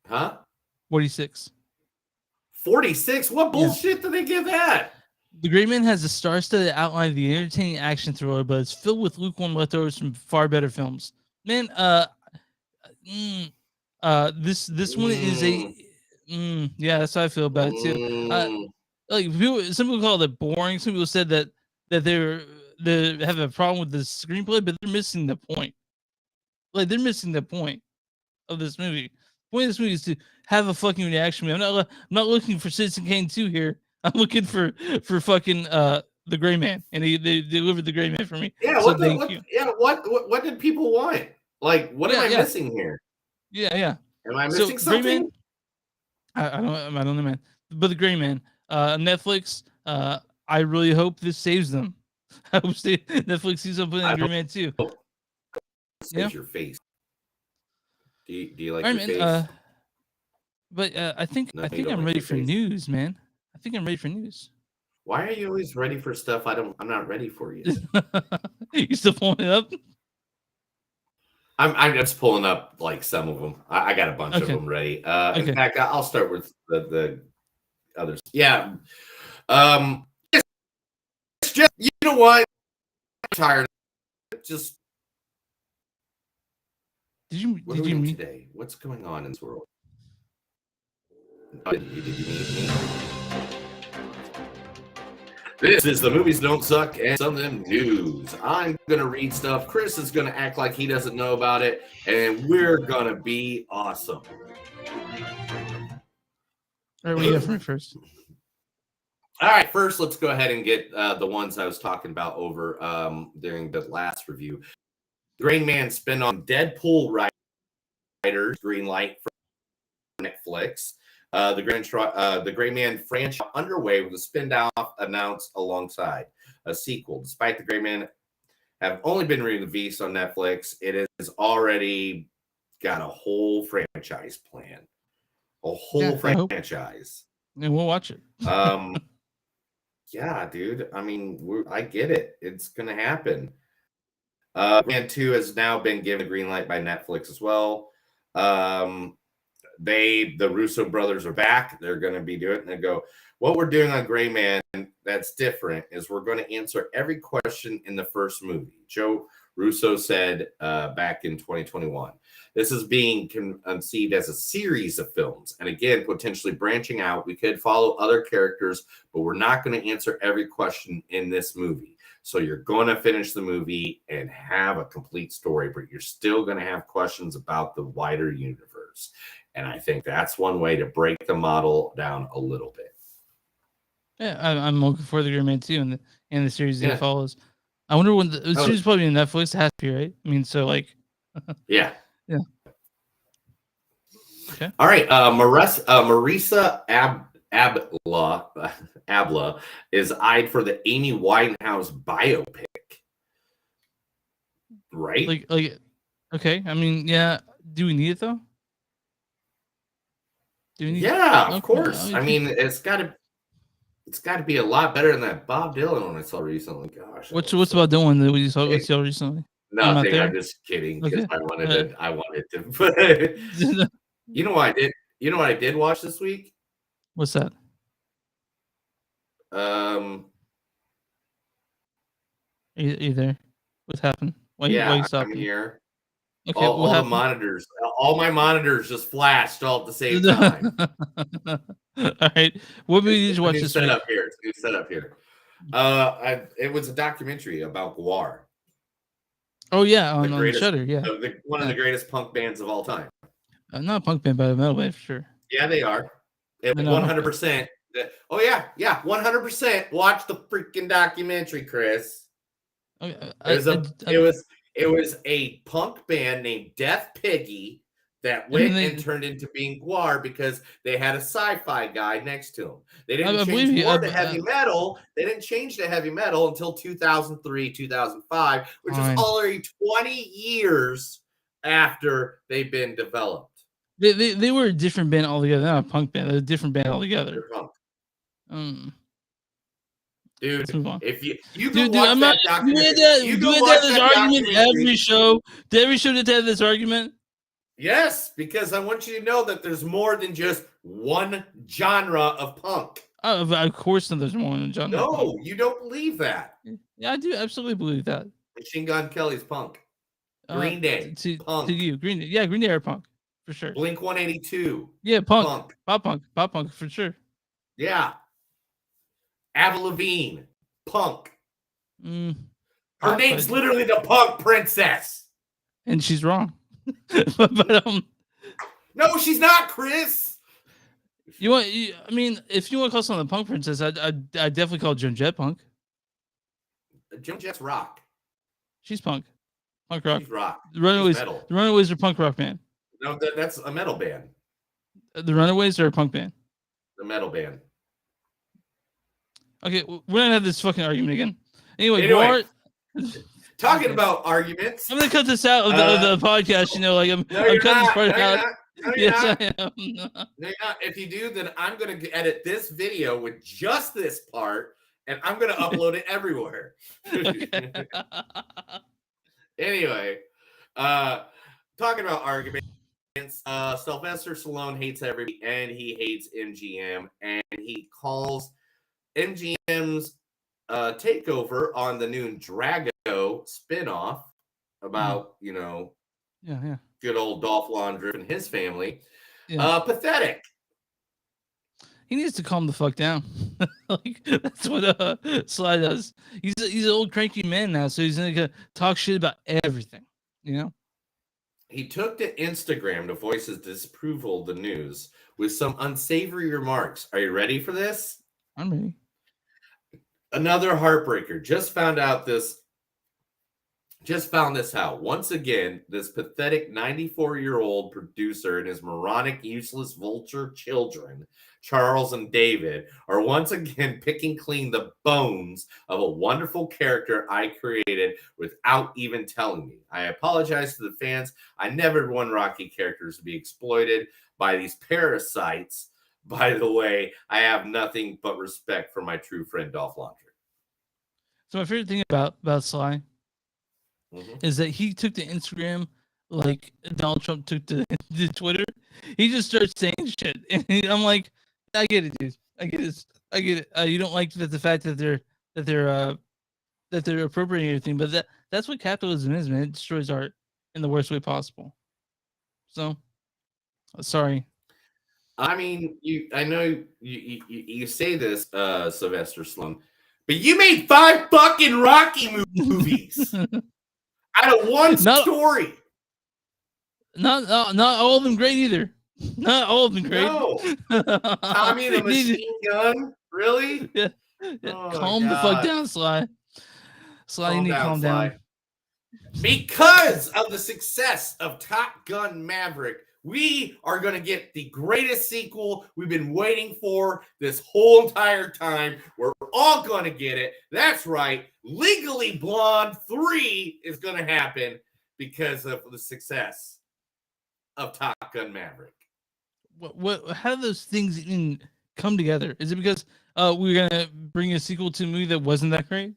Huh? 46. 46? What bullshit did they give that? The Great Man has a star-studded outline of the entertaining action thriller, but it's filled with lukewarm leftovers from far better films. Man, this one is a yeah, that's how I feel about it too. Like some people call it boring. Some people said that they have a problem with the screenplay, but they're missing the point. Like they're missing the point of this movie. The point of this movie is to have a fucking reaction movie. I'm not looking for Citizen Kane 2 here. I'm looking for fucking the Gray Man, and they delivered the Gray Man for me. Yeah, so thank you. Yeah, what did people want? Like, what am I missing here? Yeah. Am I missing So Gray something? Man, I don't know, man. But the Gray Man, Netflix. I really hope this saves them. I hope Netflix sees something in Gray Man too. Saves your face. Do you like All your right, face? man. But I think No, you don't I'm like ready your for face. news, man. I think I'm ready for news. Why are you always ready for stuff I'm not ready for yet? You still pulling it up? I'm just pulling up like some of them. I got a bunch of Okay. them ready. Okay. In fact, I'll start with the others. Yeah. It's just, you know what? I'm tired. Just what did are we you doing mean today? What's going on in this world? Did you meet me? This is the Movies Don't Suck and Some of Them News. I'm going to read stuff. Chris is going to act like he doesn't know about it, and we're going to be awesome. All right, what you got for me first? All right, first, let's go ahead and get the ones I was talking about over during the last review. Green Man spin on Deadpool writers, green light from Netflix. The Gray Man franchise underway with a spin-off announced alongside a sequel. Despite the Gray Man have only been released on Netflix, it has already got a whole franchise plan. A whole franchise. And we'll watch it. Yeah, dude. I mean, I get it. It's gonna happen. Man 2 has now been given a green light by Netflix as well. The Russo brothers are back. They're going to be doing it. And they go, what we're doing on Gray Man that's different is we're going to answer every question in the first movie. Joe Russo said back in 2021. This is being conceived as a series of films. And again, potentially branching out. We could follow other characters, but we're not going to answer every question in this movie. So you're going to finish the movie and have a complete story, but you're still going to have questions about the wider universe. And I think that's one way to break the model down a little bit. Yeah, I'm looking for the Gray Man 2 and the series that Yeah. follows. I wonder when the series probably on Netflix. It has to be, right? I mean, so like, Yeah. yeah. Okay. All right. Marisa Abla is eyed for the Amy Winehouse biopic. Right? Like, okay. I mean, yeah. Do we need it though? Do we need Yeah, of Okay, course. I okay. mean, it's got to be a lot better than that Bob Dylan one I saw recently. Gosh. What's about the one that we saw recently? Am I Nothing. there? I'm just kidding because Okay. I wanted to. You know what I did? You know what I did watch this week? What's that? Um. Are you there? What happened? Why you I'm stopping? here. Okay, all what the happened? monitors, all my monitors just flashed all at the same time. All right. What movie did you watch New this week? setup here. It's a new setup here. It was a documentary about Guar. Oh yeah, The on greatest, Shudder. Yeah, one of the greatest punk bands of all time. not a punk band, but a metal band for sure. Yeah, they are. I know. 100%. Oh yeah, 100%. Watch the freaking documentary, Chris. Okay, It was a punk band named Death Piggy that went and turned into being Guar because they had a sci-fi guy next to him. They didn't change to heavy metal. They didn't change to heavy metal until 2003, 2005, which Fine. is already 20 years after they've been developed. They were a different band altogether, not a punk band. They're a different band altogether. They're punk. Let's Dude, move on. if you Dude, watch I'm that not. Do we documentary, have go this watch that argument documentary. every show? Did every show have this argument? Yes, because I want you to know that there's more than just one genre of punk. Oh, of course, there's more than John. No, you don't believe that. Yeah, I do absolutely believe that. Machine Gun Kelly's punk. Green Day, punk. To you, Green Day. Yeah, Green Day are punk for sure. Blink 182. Yeah, punk. Pop punk for sure. Yeah. Avril Lavigne, punk. Her Pop, name's but- literally the Punk Princess. and she's wrong. but No, she's not, Chris. I mean, if you want to call someone a punk princess, I'd definitely call Joan Jett punk. Joan Jett's rock. She's punk rock. She's rock. The Runaways. She's metal. The Runaways are punk rock band. No, that's a metal band. The Runaways are a punk band. The metal band. Okay, we're gonna have this fucking argument again. Anyway, Talking about arguments. I'm gonna cut this out of the podcast. You know, like I'm cutting this part out. No, you're Yes, not. I am. No, you're not. If you do, then I'm going to edit this video with just this part, and I'm going to upload it everywhere. Anyway, talking about arguments, Sylvester Stallone hates everybody, and he hates MGM, and he calls MGM's takeover on the new Drago spinoff about, Yeah. good old Dolph Lundgren and his family. Yeah. Pathetic. He needs to calm the fuck down. Like that's what Sly does. He's an old cranky man now, so he's gonna talk shit about everything. You know. He took to Instagram to voice his disapproval of the news with some unsavory remarks. Are you ready for this? I'm ready. Another heartbreaker. Just found this out. Once again, this pathetic 94-year-old producer and his moronic, useless vulture children, Charles and David, are once again picking clean the bones of a wonderful character I created without even telling me. I apologize to the fans. I never want Rocky characters to be exploited by these parasites. By the way, I have nothing but respect for my true friend Dolph Lundgren. So my favorite thing about Sly Mhm. is that he took to Instagram like Donald Trump took to, to Twitter. He just starts saying shit, and I'm like, I get it, dude. I get it. I get it. You don't like the fact that they're appropriating everything, but that's what capitalism is, man. It destroys art in the worst way possible. So, sorry. I mean, I know you say this, Sylvester Stallone, but you made 5 fucking Rocky movies out of one story. Not all of them great either. Not all of them great. No. Tommy the Machine Gun? Really? Yeah. Oh, calm the fuck down, Sly. Sly, you need to calm Sly. down. Because of the success of Top Gun Maverick, we are going to get the greatest sequel we've been waiting for this whole entire time. We're all going to get it. That's right. Legally Blonde 3 is going to happen because of the success of Top Gun Maverick. How do those things even come together? Is it because we're gonna bring a sequel to a movie that wasn't that great?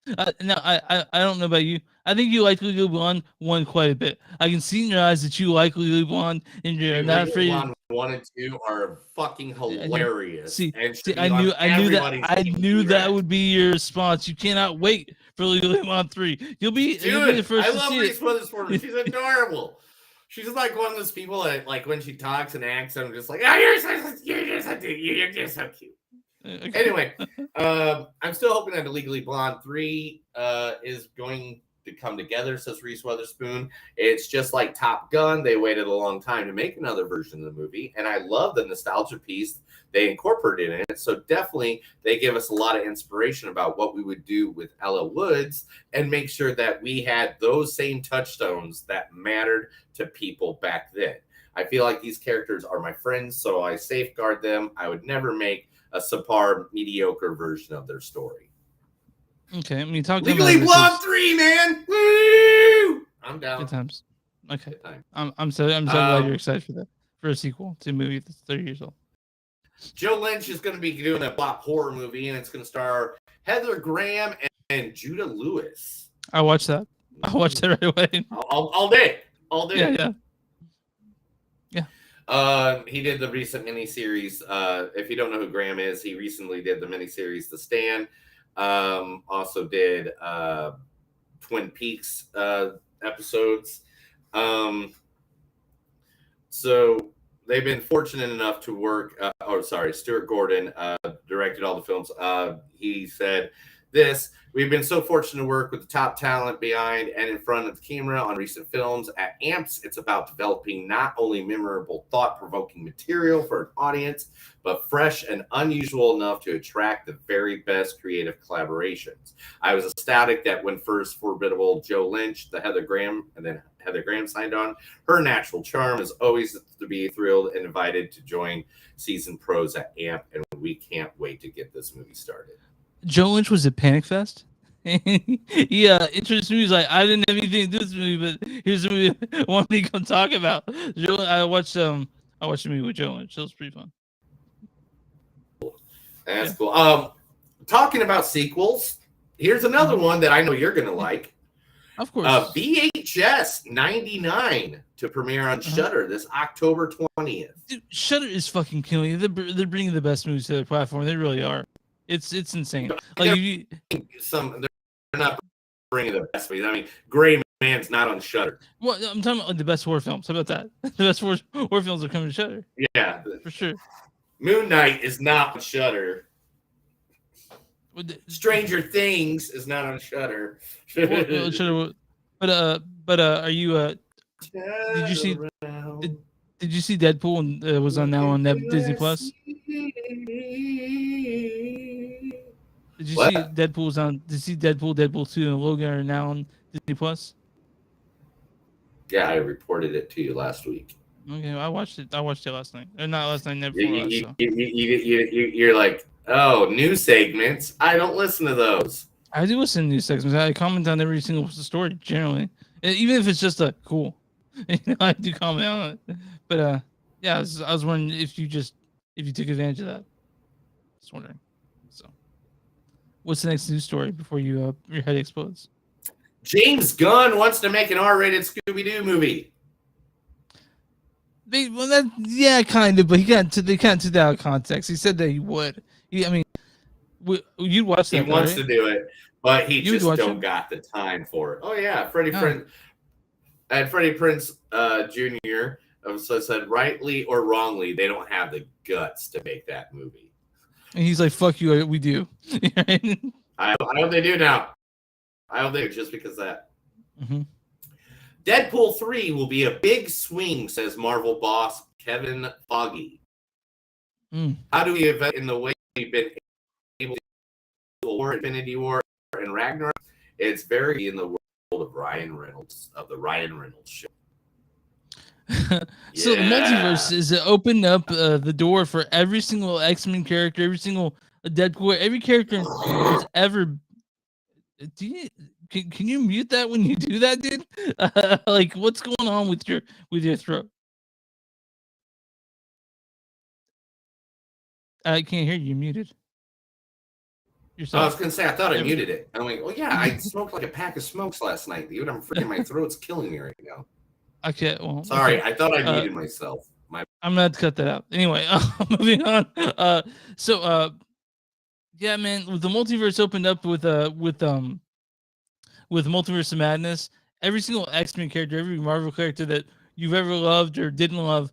No, I don't know about you. I think you like Legally Blonde 1 quite a bit. I can see in your eyes that you like Legally Blonde, and you're not afraid. Blonde 1 and 2 are fucking hilarious. See, and I knew that would be your response. You cannot wait for Legally Blonde 3. You'll be the first I to love see Reese it. Witherspoon. She's adorable. She's like one of those people that, like, when she talks and acts, I'm just like, oh, you're just so cute. Anyway, I'm still hoping that Legally Blonde 3 is going to come together, says Reese Witherspoon. It's just like Top Gun. They waited a long time to make another version of the movie, and I love the nostalgia piece they incorporated in it. So definitely they give us a lot of inspiration about what we would do with Ella Woods and make sure that we had those same touchstones that mattered to people back then. I feel like these characters are my friends, so I safeguard them. I would never make a subpar, mediocre version of their story. Okay, I mean, talk Legally Blonde 3, man. Woo! I'm down. Good times. Okay, I'm so glad you're excited for that, for a sequel to a movie that's 30 years old. Joe Lynch is going to be doing a pop horror movie, and it's going to star Heather Graham and Judah Lewis. I watched that. I watched that right away. All day. Yeah. He did the recent miniseries. If you don't know who Graham is, he recently did the miniseries The Stand. Also did Twin Peaks episodes. So they've been fortunate enough to work. Stuart Gordon directed all the films. He said this: we've been so fortunate to work with the top talent behind and in front of the camera on recent films. At AMPS, it's about developing not only memorable, thought-provoking material for an audience, but fresh and unusual enough to attract the very best creative collaborations. I was ecstatic that when first Formidable Joe Lynch, Heather Graham signed on. Her natural charm is always to be thrilled and invited to join season pros at AMP, and we can't wait to get this movie started. Joe Lynch was at Panic Fest. Yeah, introduced me. He's like, I didn't have anything to do with this movie, but here's the movie I wanted me to come talk about. I watched the movie with Joe Lynch. It was pretty fun. That's cool. Talking about sequels, here's another one that I know you're gonna like. Of course. VHS 99 to premiere on Shudder this October 20th. Dude, Shudder is fucking killing it. They're bringing the best movies to the platform. They really are. It's insane. Like they're not bringing the best movies. I mean, Gray Man's not on Shudder. Well, I'm talking about like the best horror films. How about that? The best horror films are coming to Shudder. Yeah, for sure. Moon Knight is not on Shudder. Stranger Things is not on Shudder. But are you did you see did you see Deadpool and was on now on Disney Plus? Did you see Deadpool's on? Did you see Deadpool 2 and Logan are now on Disney Plus? Yeah, I reported it to you last week. Okay, I watched it last night. Or not last night, never before. You're like, oh, news segments. I don't listen to those. I do listen to news segments. I comment on every single story generally, even if it's just cool. I do comment on it. But yeah, I was wondering if you took advantage of that. Just wondering. So, what's the next news story before your head explodes? James Gunn wants to make an R-rated Scooby-Doo movie. Yeah, kind of, but they kind of took that out of context. He said that he would. You'd watch that. He wants right? to do it, but he You'd just don't got the time for it. Oh yeah, Freddie Prinze Jr. So said, rightly or wrongly, they don't have the guts to make that movie. And he's like, "Fuck you, we do." I hope they do now. I hope they do, just because of that. Mm-hmm. Deadpool 3 will be a big swing, says Marvel boss Kevin Feige. How do we event in the way we've been able to War, Infinity War, and Ragnarok? It's very in the world of Ryan Reynolds, of the Ryan Reynolds show. So the multiverse is opened up the door for every single X-Men character, every single Deadpool, every character that's ever. Can you mute that when you do that, dude? Like, what's going on with your throat? I can't hear you. You're muted. I was gonna say I thought I muted it. I'm like, well, yeah, I smoked like a pack of smokes last night, dude. I'm freaking my throat's killing me right now. Okay, well, sorry, okay. I thought I muted myself. I'm gonna have to cut that out. Anyway, moving on. Yeah, man, with the multiverse opened up with Multiverse of Madness, every single X-Men character, every Marvel character that you've ever loved or didn't love,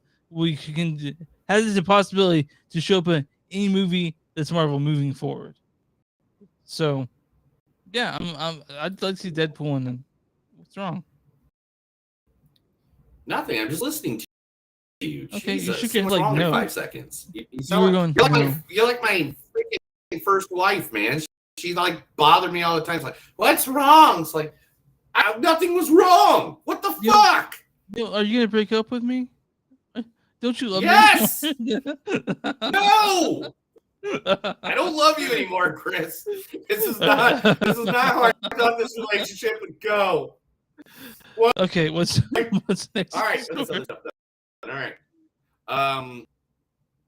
has the possibility to show up in any movie that's Marvel moving forward. So, yeah, I'd like to see Deadpool, and then what's wrong? Nothing. I'm just listening to you. Okay, Jesus. you should get What's like wrong in no. 5 seconds. You're like my freaking first wife, man. She like bothered me all the time. It's like, what's wrong? It's like, nothing was wrong. What the fuck? Are you gonna break up with me? Don't you love me? Yes. No. I don't love you anymore, Chris. This is not how I thought this relationship would go. What? Okay, what's next? All right, all right.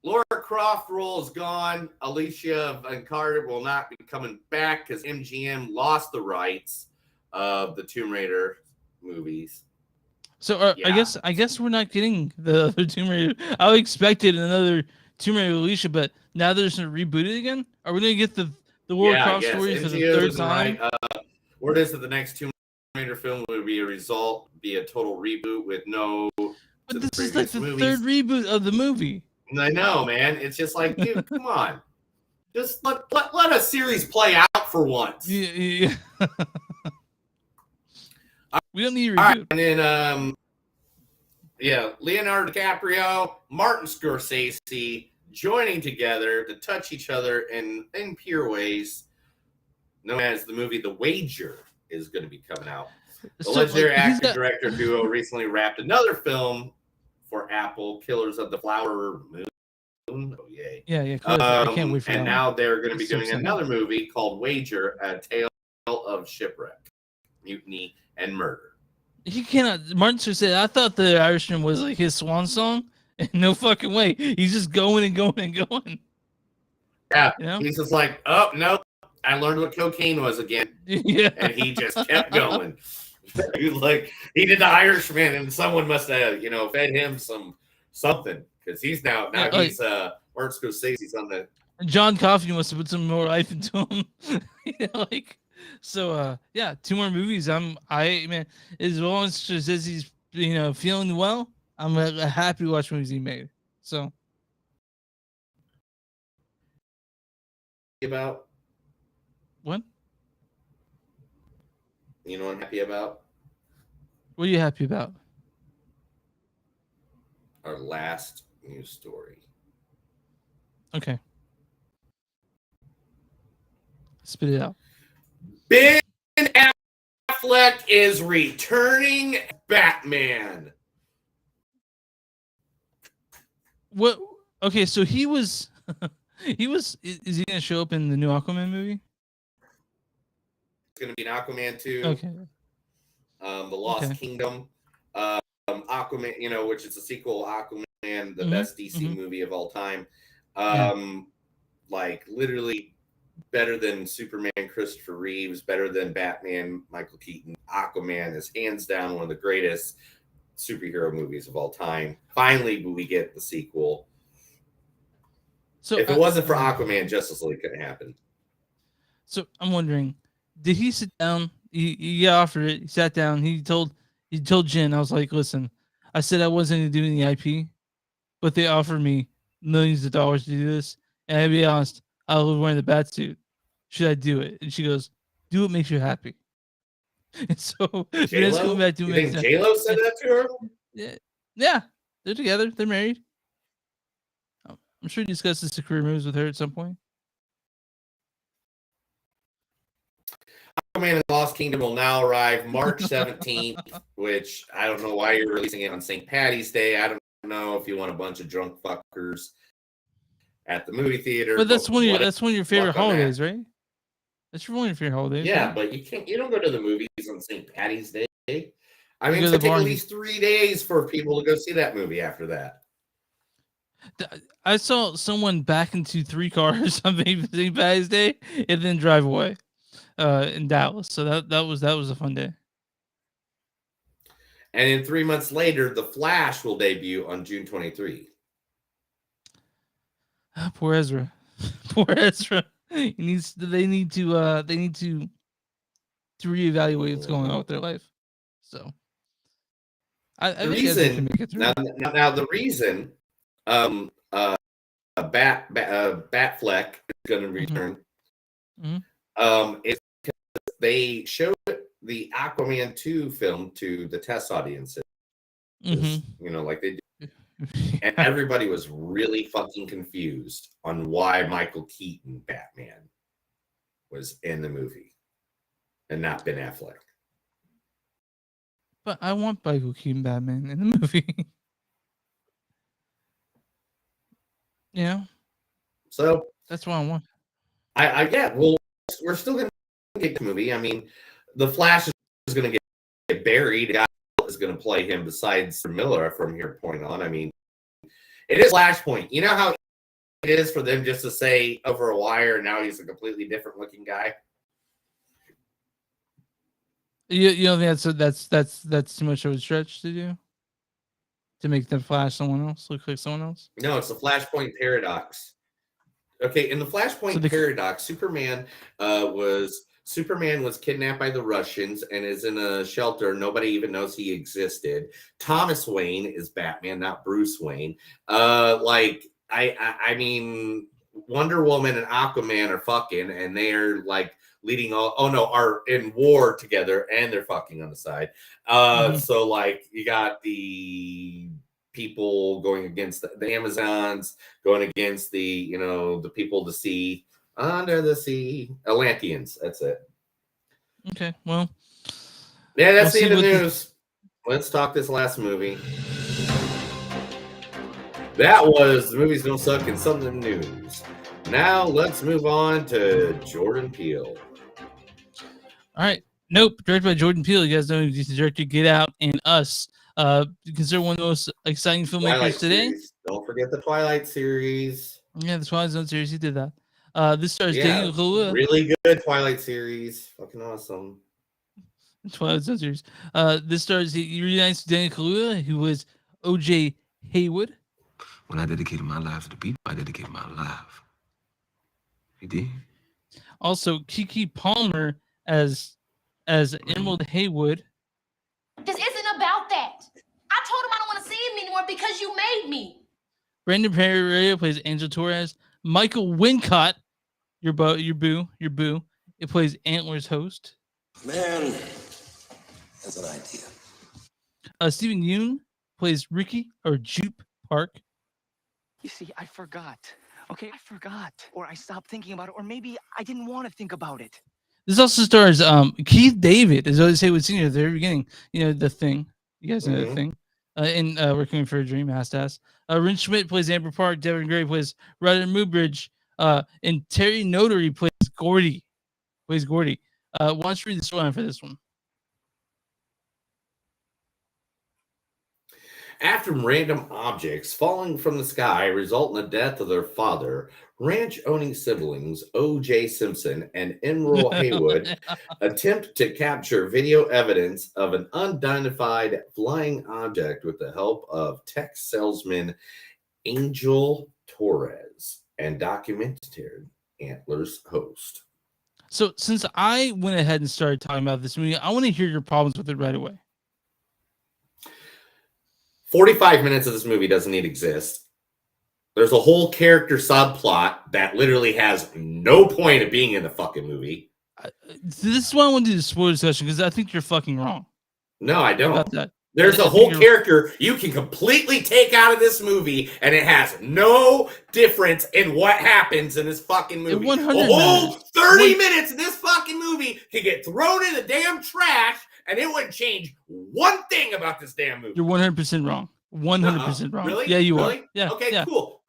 Laura Croft role is gone. Alicia Vikander will not be coming back because MGM lost the rights of the Tomb Raider movies. So I guess we're not getting the other Tomb Raider. I expected another Tomb Raider Alicia, but now they're just gonna reboot it again. Are we gonna get the Laura Croft story for the third time? Right. Word is that the next Tomb Raider film will be a total reboot with no. But this is like the third reboot of the movie. I know, man. It's just like, dude, come on. Just let a series play out for once. Yeah. We don't need a reboot. All right, and then Leonardo DiCaprio, Martin Scorsese joining together to touch each other in pure ways, known as the movie The Wager, is going to be coming out. The legendary actor-director duo recently wrapped another film for Apple, Killers of the Flower Moon. Oh, yay. Yeah. I can't wait for that. And now they're going to be doing another movie called Wager, A Tale of Shipwreck, Mutiny, and Murder. He cannot. Martin Scorsese. I thought The Irishman was like his swan song. No fucking way. He's just going and going and going. Yeah. You know? He's just like, oh no, I learned what cocaine was again. Yeah. And he just kept going. He did The Irishman, and someone must have, fed him something, because he's now he's Martin Scorsese's on the. John Coffey must have put some more life into him. Yeah, 2 more movies. Man, as long as Scorsese's feeling well, I'm happy to watch movies he made. So about what? You know what I'm happy about? What are you happy about? Our last news story. Okay. Spit it out. Ben Affleck is returning Batman. What? Okay, so he was. Is he gonna show up in the new Aquaman movie? It's gonna be an Aquaman 2. Okay. The Lost Kingdom. Aquaman, which is a sequel. Aquaman, the best DC movie of all time. Like literally better than Superman, Christopher Reeves, better than Batman, Michael Keaton. Aquaman is hands down one of the greatest superhero movies of all time. Finally, we get the sequel. So if it wasn't for Aquaman, Justice League couldn't happen. So I'm wondering, did he sit down? He got offered it. He sat down. He told Jen, I was like, listen, I said I wasn't going to do any IP, but they offered me millions of dollars to do this. And I'll be honest, I was wearing the bat suit. Should I do it? And she goes, do what makes you happy. And so Vince J-Lo? coming back to You make think J-Lo said that to her? Yeah, they're together. They're married. I'm sure he discusses his career moves with her at some point. Aquaman and the Lost Kingdom will now arrive March 17th, which I don't know why you're releasing it on St. Patty's Day. I don't know if you want a bunch of drunk fuckers at the movie theater. But that's one of your favorite luck on that. holidays, right? That's one of your favorite holidays. Yeah, right? but you don't go to the movies on St. Patty's Day. I mean, go it's to the going to take bar at and- least 3 days for people to go see that movie after that. I saw someone back into 3 cars on St. Patty's Day and then drive away in Dallas. So that was a fun day. And then 3 months later, The Flash will debut on June 23. Poor Ezra. Poor Ezra. They need to reevaluate what's going on with their life. So I The think Ezra can reason make it through. now the reason Batfleck is going to return is because they showed the Aquaman 2 film to the test audiences. You know, like they did. And everybody was really fucking confused on why Michael Keaton Batman was in the movie and not Ben Affleck. But I want Michael Keaton Batman in the movie. Yeah. So that's what I want. Well, we're still gonna get the movie. I mean, the Flash is gonna get buried. A guy is gonna play him besides Miller from here point on. I mean, it is Flashpoint. You know how it is for them just to say over a wire, and now he's a completely different looking guy. You don't think that's too much of a stretch to do? To make the Flash someone else look like someone else? No, it's the Flashpoint paradox. Okay, in the Flashpoint paradox, Superman was kidnapped by the Russians and is in a shelter. Nobody even knows he existed. Thomas Wayne is Batman, not Bruce Wayne. I mean, Wonder Woman and Aquaman are fucking, and they're like leading are in war together, and they're fucking on the side. So like you got the people going against the Amazons, going against the the people to sea under the sea, Atlanteans. That's it. Okay, well, yeah, that's the end of the news. Let's talk this last movie. That was The Movies Don't Suck and Something News. Now let's move on to Jordan Peele. All right. Nope. Directed by Jordan Peele. You guys know he's the director Get Out and Us. Considered one of the most exciting filmmakers Twilight today. series. Don't forget the Twilight series. Yeah, the Twilight Zone series. He did that. This stars Daniel Kaluuya. Really good Twilight series. Fucking awesome. Twilight Zone series. This stars he reunites Daniel Kaluuya, who was O.J. Haywood. When I dedicated my life to the people, I dedicated my life. You did? Also, Kiki Palmer as Emerald Haywood. This isn't about that. I told him I don't want to see him anymore because you made me. Brandon Pereira plays Angel Torres. Michael Wincott, your boo. It plays Antler's host. Man, that's an idea. Stephen Yeun plays Ricky or Jupe Park. You see, I forgot. Okay, I forgot. Or I stopped thinking about it, or maybe I didn't want to think about it. This also stars Keith David, as I say with Senior at the very beginning. You know, The Thing. You guys know The Thing. In Working for a Dream, Ass. Rin Schmidt plays Amber Park. Devin Gray plays Ryder Moobridge. And Terry Notary plays Gordy. Why don't you read the storyline for this one? After random objects falling from the sky result in the death of their father, ranch-owning siblings O.J. Simpson and Emerald Haywood attempt to capture video evidence of an unidentified flying object with the help of tech salesman Angel Torres and documentary Antlers host. So since I went ahead and started talking about this movie, I want to hear your problems with it right away. 45 minutes of this movie doesn't need to exist. There's a whole character subplot that literally has no point of being in the fucking movie. This is why I want to do the spoiler discussion, because I think you're fucking wrong. No, I don't. About that. There's I a think whole you're- character you can completely take out of this movie, and it has no difference in what happens in this fucking movie. 100 A whole matters. 30 minutes of this fucking movie can get thrown in the damn trash, and it wouldn't change one thing about this damn movie. You're 100% wrong. 100% wrong. Really? Yeah, you really? are. Yeah. Okay, yeah. cool.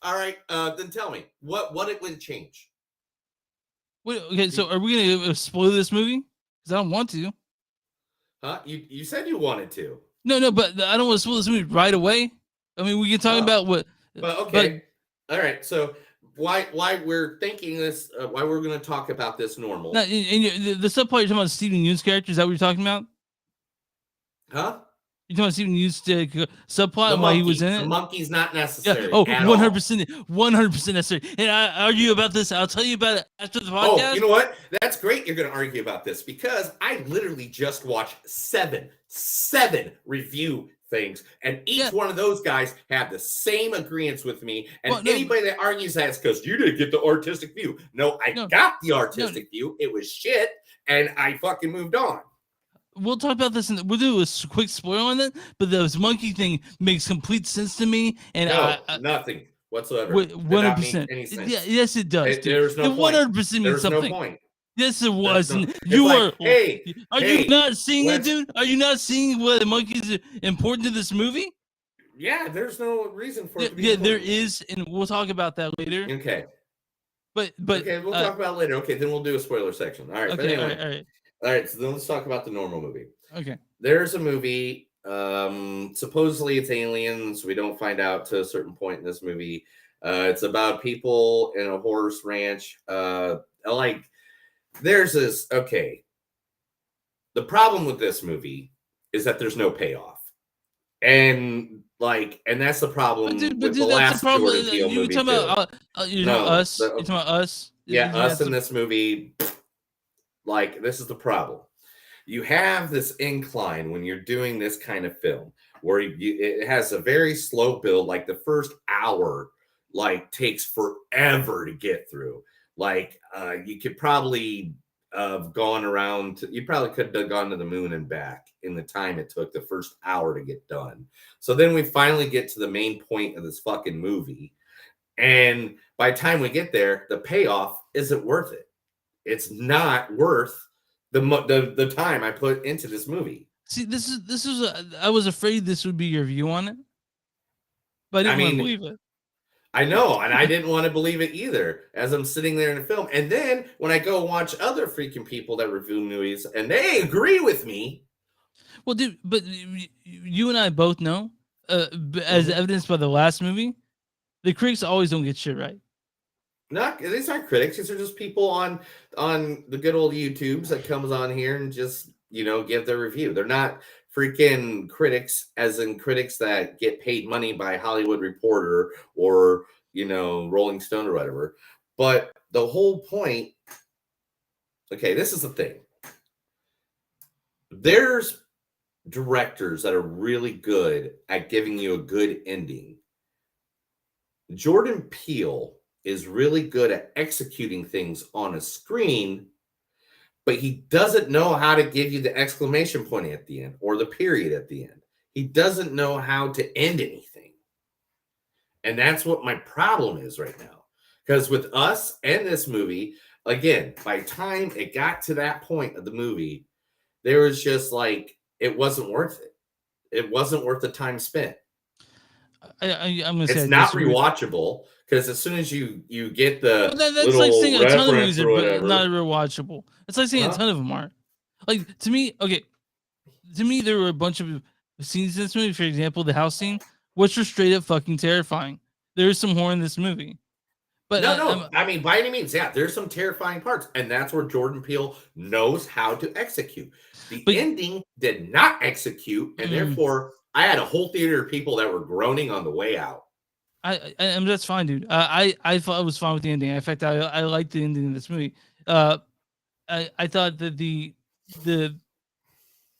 All right, then tell me, what it would change? Wait, okay, so are we gonna spoil this movie? Because I don't want to. Huh? You said you wanted to. No, but I don't want to spoil this movie right away. I mean, we can talk about what. But okay. All right. So why we're thinking this? Why we're going to talk about this normal? No, the subplot you're talking about Steven Yeun's character. Is that what you're talking about? Huh? You're talking about Steven Yeun's subplot and why he was in it. The monkey's not necessary. Yeah. Oh, at 100%, 100% necessary. And I argue about this. I'll tell you about it after the podcast. Oh, you know what? That's great. You're going to argue about this because I literally just watched seven review things, and each one of those guys have the same agreements with me. And anybody that argues that is because you didn't get the artistic view. No, I got the artistic view. It was shit, and I fucking moved on. We'll talk about this, and we'll do a quick spoiler on it. But this monkey thing makes complete sense to me, and no, nothing whatsoever. 100%. Yeah, yes, it does. There's no point. 100% means There's something. no point. Yes, it was. No, you like, are. Hey, are you not seeing it, dude? Are you not seeing what the monkeys are important to this movie? Yeah, there's no reason for it. Yeah, there is, and we'll talk about that later. Okay. But okay, we'll talk about it later. Okay, then we'll do a spoiler section. All right. Okay. But anyway, all right. All right, so then let's talk about the normal movie. Okay. There's a movie. Supposedly it's aliens. We don't find out to a certain point in this movie. It's about people in a horse ranch. There's this. Okay. The problem with this movie is that there's no payoff, and that's the problem with the last Jordan Peele movie. Talking about us. You're talking about us. Yeah, us in this movie. This is the problem. You have this incline when you're doing this kind of film where it has a very slow build. Like the first hour, takes forever to get through. You could probably have gone around. You probably could have gone to the moon and back in the time it took the first hour to get done. So then we finally get to the main point of this fucking movie, and by the time we get there, the payoff isn't worth it. It's not worth the time I put into this movie. See, I was afraid this would be your view on it, but I didn't want to believe it. I know, and I didn't want to believe it either as I'm sitting there in the film. And then when I go watch other freaking people that review movies and they agree with me. Well, dude, but you and I both know, as evidenced by the last movie, the critics always don't get shit right. These aren't critics. These are just people on the good old YouTubes that comes on here and just, give their review. They're not freaking critics, as in critics that get paid money by Hollywood Reporter or, Rolling Stone or whatever. But the whole point, okay, this is the thing. There's directors that are really good at giving you a good ending. Jordan Peele is really good at executing things on a screen, but he doesn't know how to give you the exclamation point at the end or the period at the end. He doesn't know how to end anything. And that's what my problem is right now. Because with us and this movie, again, by the time it got to that point of the movie, there was just it wasn't worth it. It wasn't worth the time spent. I'm gonna say it's not rewatchable. Because as soon as you get the that's like saying a ton of movies are not rewatchable. It's like saying a ton of them aren't. To me, there were a bunch of scenes in this movie, for example, the house scene, which are straight up fucking terrifying. There is some horror in this movie. But no, I mean, by any means, yeah, there's some terrifying parts, and that's where Jordan Peele knows how to execute. The ending did not execute, and therefore, I had a whole theater of people that were groaning on the way out. I mean, that's fine, dude. I thought it was fine with the ending. In fact, I liked the ending of this movie. I thought that the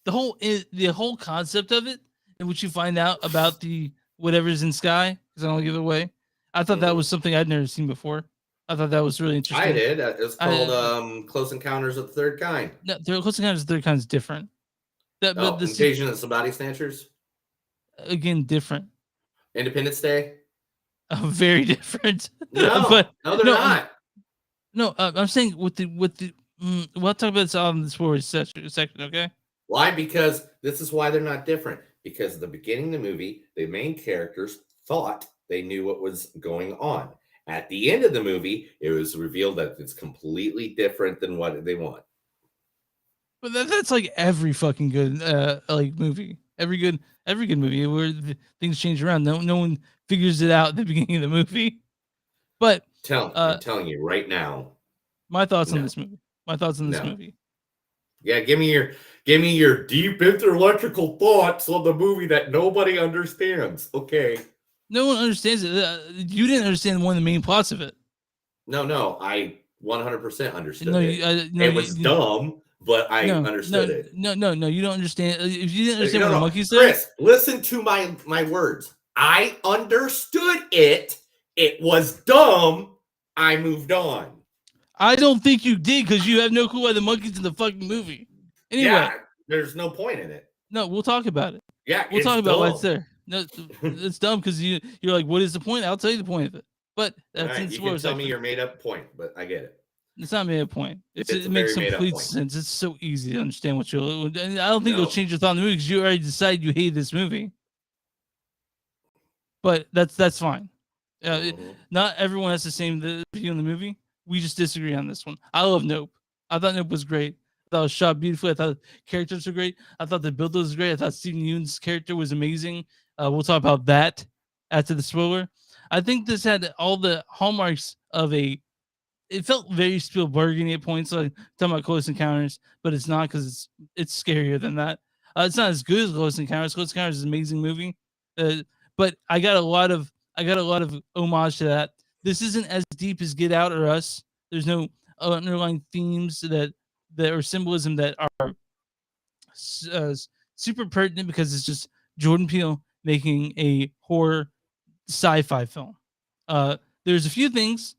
whole concept of it, in which you find out about the whatever's in Sky, because I don't give it away. I thought that was something I'd never seen before. I thought that was really interesting. I did. It was called Close Encounters of the Third Kind. No, Close Encounters of the Third Kind is different. But Invasion of the Body Snatchers? Again, different. Independence Day? Very different. No, but they're not. No, I'm saying with the we'll talk about this on the spoilers section, okay? Why? Because this is why they're not different. Because at the beginning of the movie, the main characters thought they knew what was going on. At the end of the movie, it was revealed that it's completely different than what they want. But that's like every fucking good like movie. Every good movie where things change around. No one figures it out at the beginning of the movie. But I'm telling you right now. My thoughts on this movie. My thoughts on this movie. Yeah, give me your deep intellectual thoughts on the movie that nobody understands. Okay. No one understands it. You didn't understand one of the main plots of it. No, I 100% understood it. It was dumb, but I understood it. No, you don't understand. If you didn't understand what the monkey said, Chris, listen to my words. I understood it. It was dumb. I moved on. I don't think you did because you have no clue why the monkey's in the fucking movie. Anyway, yeah, there's no point in it. No, we'll talk about it. Yeah, we'll talk about why it's there. No, it's dumb because you're like, what is the point? I'll tell you the point of it. But that's right, you can tell me your made up point, but I get it. It's not made up point. It makes complete sense. It's so easy to understand what you'll. I don't think it'll change your thought on the movie because you already decided you hate this movie. But that's fine. Not everyone has the same view on the movie. We just disagree on this one. I love Nope. I thought Nope was great. I thought it was shot beautifully. I thought the characters were great. I thought the build was great. I thought Steven Yeun's character was amazing. We'll talk about that after the spoiler. I think this had all the hallmarks of it felt very Spielbergian at points, like talking about Close Encounters, but it's not because it's scarier than that. It's not as good as Close Encounters. Close Encounters is an amazing movie, but I got a lot of homage to that. This isn't as deep as Get Out or Us. There's no underlying themes that or symbolism that are super pertinent because it's just Jordan Peele making a horror sci-fi film. There's a few things,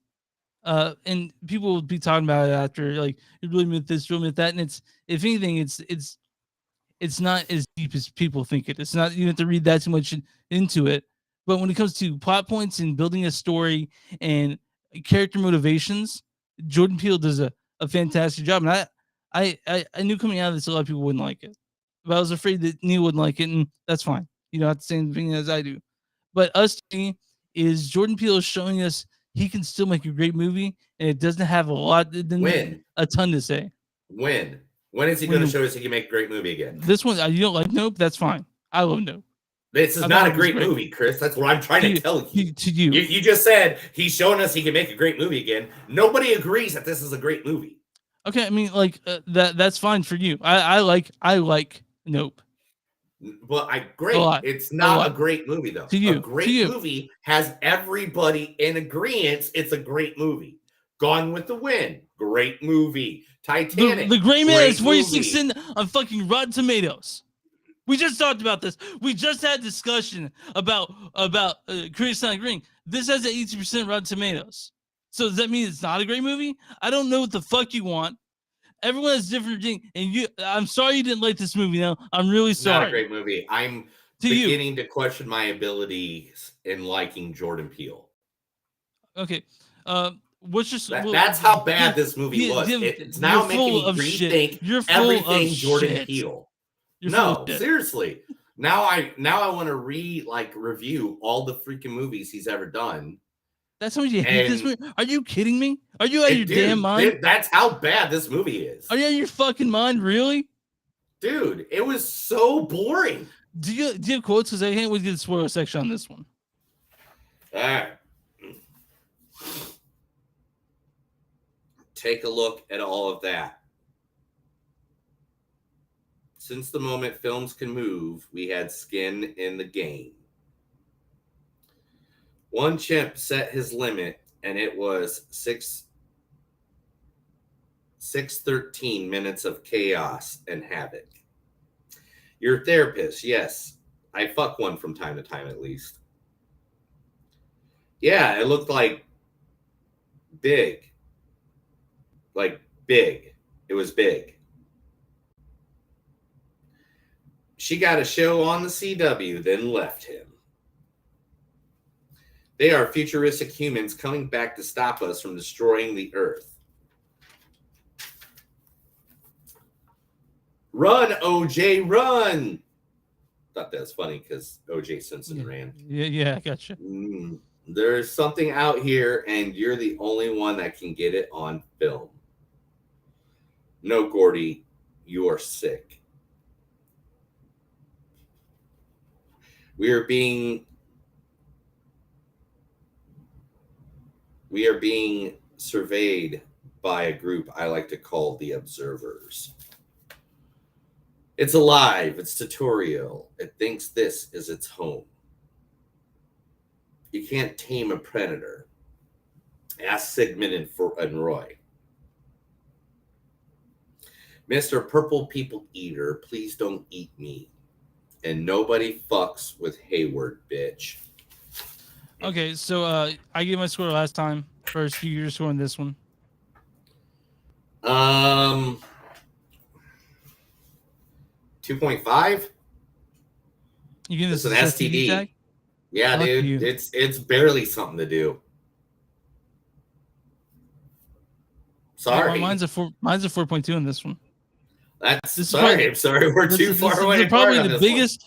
and people will be talking about it after, like, you really meant this, really meant that, and it's, if anything, it's not as deep as people think it. It's not, you have to read that too much into it. But when it comes to plot points and building a story and character motivations, Jordan Peele does a fantastic job. And I knew coming out of this a lot of people wouldn't like it, but I was afraid that Neil wouldn't like it, and that's fine. You don't have the same thing as I do. But us is Jordan Peele is showing us he can still make a great movie, and it doesn't have a ton to say. When is he going to show us he can make a great movie again? This one, you don't like Nope? That's fine. I love Nope. This is not a great movie, Chris. That's what I'm trying to tell you. To you. You just said he's showing us he can make a great movie again. Nobody agrees that this is a great movie. Okay, I mean, like that's fine for you. I like Nope. Well, it's not a great movie though. To you, a great movie has everybody in agreement. It's a great movie. Gone with the Wind, great movie. Titanic, the Gray Man is 46 on fucking Rotten Tomatoes. We just talked about this. We just had discussion about Curious Sonic Ring. This has an 80% Rotten Tomatoes. So does that mean it's not a great movie? I don't know what the fuck you want. Everyone has different things, and I'm sorry you didn't like this movie. Now I'm really sorry. Not a great movie. I'm beginning to question my abilities in liking Jordan Peele. Okay, that's how bad this movie was. It's now making me rethink everything Jordan Peele. No, seriously. Now I want to review all the freaking movies he's ever done. That's how you hate this movie? Are you kidding me? Are you out of your damn mind? That's how bad this movie is. Are you out of your fucking mind? Really? Dude, it was so boring. Do you have quotes? Because I can't wait to get the spoiler section on this one. All right. Take a look at all of that. Since the moment films can move, we had skin in the game. One chimp set his limit, and it was 613 minutes of chaos and havoc. Your therapist, yes. I fuck one from time to time at least. Yeah, it looked like big. Like big. It was big. She got a show on the CW, then left him. They are futuristic humans coming back to stop us from destroying the Earth. Run, OJ, run! Thought that was funny because OJ Simpson ran. Yeah, I gotcha. There's something out here, and you're the only one that can get it on film. No, Gordy, you are sick. We are being surveyed by a group I like to call the Observers. It's alive. It's tutorial. It thinks this is its home. You can't tame a predator. Ask Sigmund and Roy. Mr. Purple People Eater, please don't eat me. And nobody fucks with Hayward, bitch. Okay, so I gave my score last time. First few years score on this one. 2.5. You give this an an STD tag? Yeah, Lucky dude. you. It's barely something to do. Sorry. Mine's a 4.2 in this one. That's This is sorry. probably- I'm sorry. We're too far away. Probably apart on the this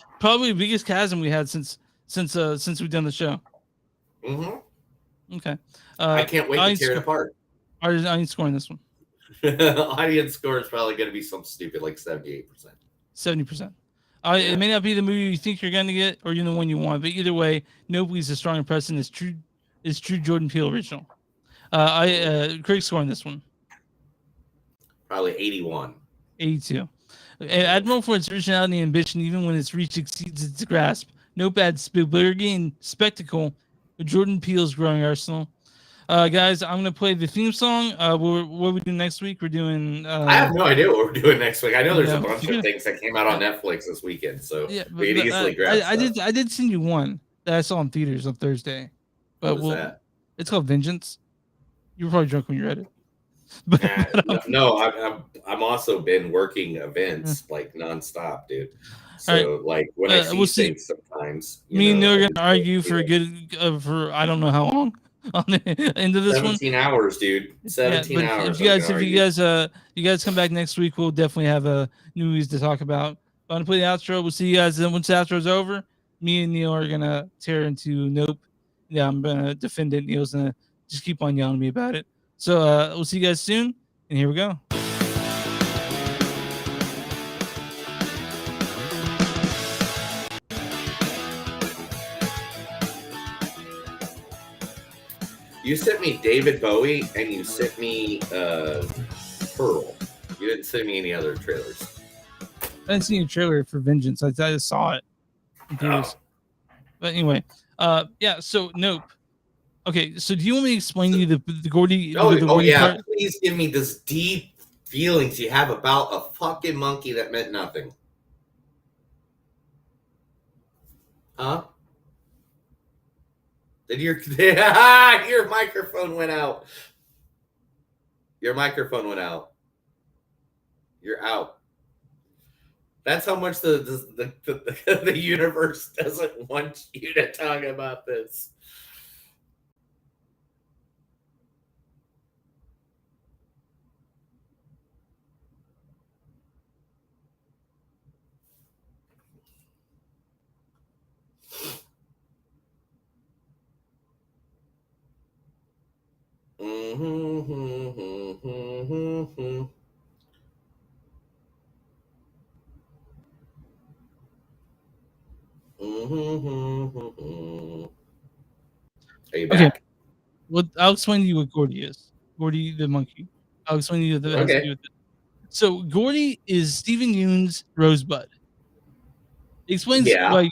biggest chasm we had since we've done the show. one. Mhm. Okay. I can't wait to tear it apart. I ain't scoring this one. Audience score is probably going to be something stupid like 78%. 70%. It may not be the movie you think you're going to get or you're the one you want, but either way, Nobody's a strong impression. It's true Jordan Peele original. Craig's scoring this one. Probably 81. 82. Admiral for its originality and ambition, even when its reach exceeds its grasp. No bad Spielbergian spectacle with Jordan Peele's growing arsenal. Guys, I'm going to play the theme song. What we do next week? We're doing... I have no idea what we're doing next week. I know there's yeah, a bunch of things that came out on Netflix this weekend, so Yeah, we can easily grab stuff. I did send you one that I saw in theaters on Thursday. But What was that? It's called Vengeance. You were probably drunk when you read it. No, I'm also been working events like nonstop, dude. So All right. like when I see we'll see. things sometimes, Me and Neil are I going to argue for a good for I don't know how long on the end of this 17 one. hours, dude. 17 but hours. If you guys come back next week, we'll definitely have new movies to talk about. I'm gonna play the outro. We'll see you guys once the outro's over. Me and Neil are gonna tear into Nope. Yeah, I'm gonna defend it. Neil's gonna just keep on yelling at me about it. So we'll see you guys soon. And here we go. You sent me David Bowie and you sent me Pearl. You didn't send me any other trailers. I didn't see a trailer for Vengeance. I just saw it. in theaters. But anyway, yeah. So Nope. Okay, so do you want me to explain to you the Gordy? the Gordy yeah. part? Please give me this deep feelings you have about a fucking monkey that meant nothing. Huh? Did your microphone went out? Your microphone went out. You're out. That's how much the universe doesn't want you to talk about this. Are you Okay. back? Well, I'll explain to you what Gordy is. Gordy the monkey. I'll explain to you that has to do with it. So Gordy is Stephen Yeun's Rosebud. It explains Yeah. why.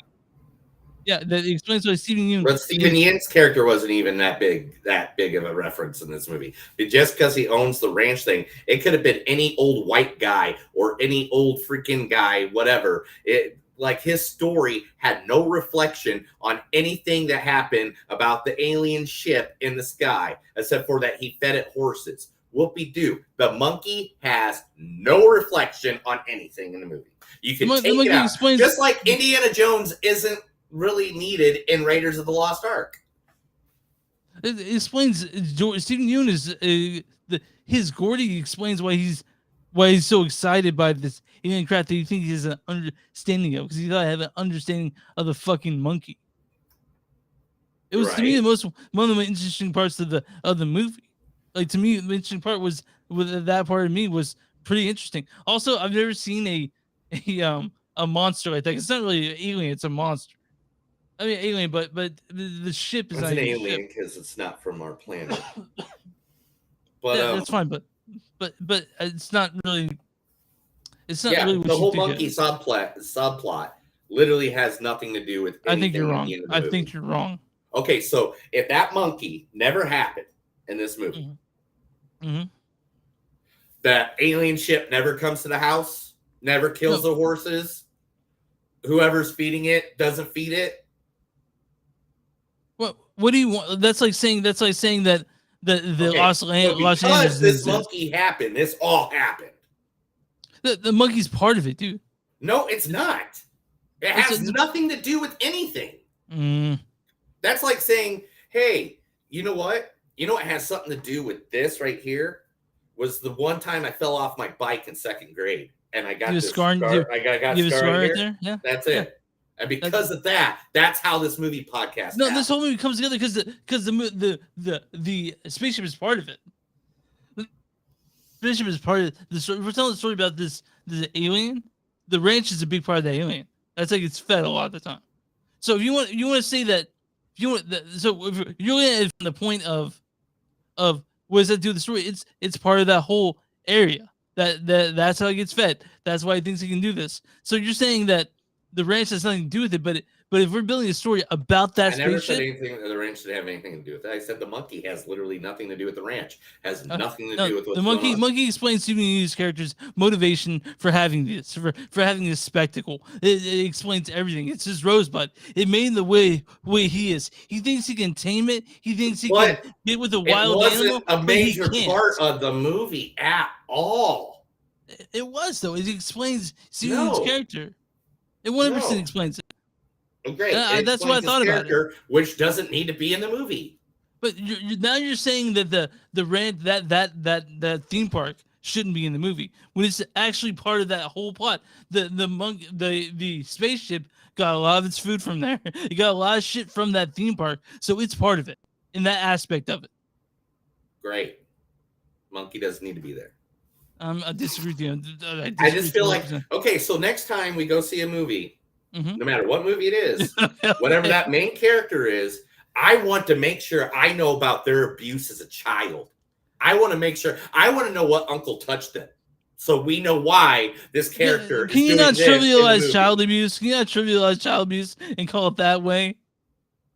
Yeah, that explains why Stephen Yeun. But Stephen Yeun's character wasn't even that big of a reference in this movie. But just because he owns the ranch thing, it could have been any old white guy or any old freaking guy, whatever. It like his story had no reflection on anything that happened about the alien ship in the sky, except for that he fed it horses. Whoopie-doo. The monkey has no reflection on anything in the movie. You can take it out. Just like Indiana Jones isn't really needed in Raiders of the Lost Ark. It explains Stephen Yeun is his Gordy explains why he's so excited by this alien craft that you think he has an understanding of, because he thought I have an understanding of the fucking monkey. It was to me one of the most interesting parts of the movie. Like, to me, the interesting part was that part of me was pretty interesting. Also, I've never seen a monster like that. It's not really an alien; it's a monster. I mean, alien, but the ship is It's not an even a alien ship. because it's not from our planet. But Yeah, that's fine. But it's not really. It's not really what the you whole think it monkey is. subplot literally has nothing to do with anything. I think you're wrong. in the I movie. think you're wrong. Okay, so if that monkey never happened in this movie, Mm-hmm. that alien ship never comes to the house, never kills the horses, whoever's feeding it doesn't feed it. What do you want? That's like saying that the Okay, Los so Angeles. because this monkey happened, this all happened. The monkey's part of it, dude. No, it's not. It has nothing to do with anything. That's like saying, hey, you know what? You know what has something to do with this right here? Was the one time I fell off my bike in second grade and I got You have this a scar. I got you have a scar scar right here. there. Yeah, That's it. And because of that, that's how this movie podcast. No, this whole movie comes together because the spaceship is part of it. The spaceship is part of the story. We're telling the story about this alien. The ranch is a big part of the alien. That's like it's fed a lot of the time. So if you want to say that, so if you're looking at it from the point of what does that do with the story? It's part of that whole area. That's how it gets fed. That's why he thinks he can do this. So you're saying that the ranch has nothing to do with it, but if we're building a story about that I never spaceship, said anything that the ranch should have anything to do with it. I said the monkey has literally nothing to do with the ranch. Has nothing to do with what's the going on. monkey explains Stephen Yeun's character's motivation for having this, for having this spectacle. It explains everything. It's his Rosebud. It made him the way he is. He thinks he can tame it. He thinks he can get with a wild animal. It wasn't a major part of the movie at all. It was, though. It explains Stephen Yeun's character. It 100% explains it. Great. That's what I thought about it. Which doesn't need to be in the movie. But now you're saying that the ranch that theme park shouldn't be in the movie when it's actually part of that whole plot. The spaceship got a lot of its food from there. It got a lot of shit from that theme park, so it's part of it in that aspect of it. Great. Monkey doesn't need to be there. I disagree with you. I just feel like, okay, so next time we go see a movie, no matter what movie it is, whatever that main character is, I want to make sure I know about their abuse as a child. I want to make sure, I want to know what uncle touched them. So we know why this character Can you not trivialize child abuse? Can you not trivialize child abuse and call it that way?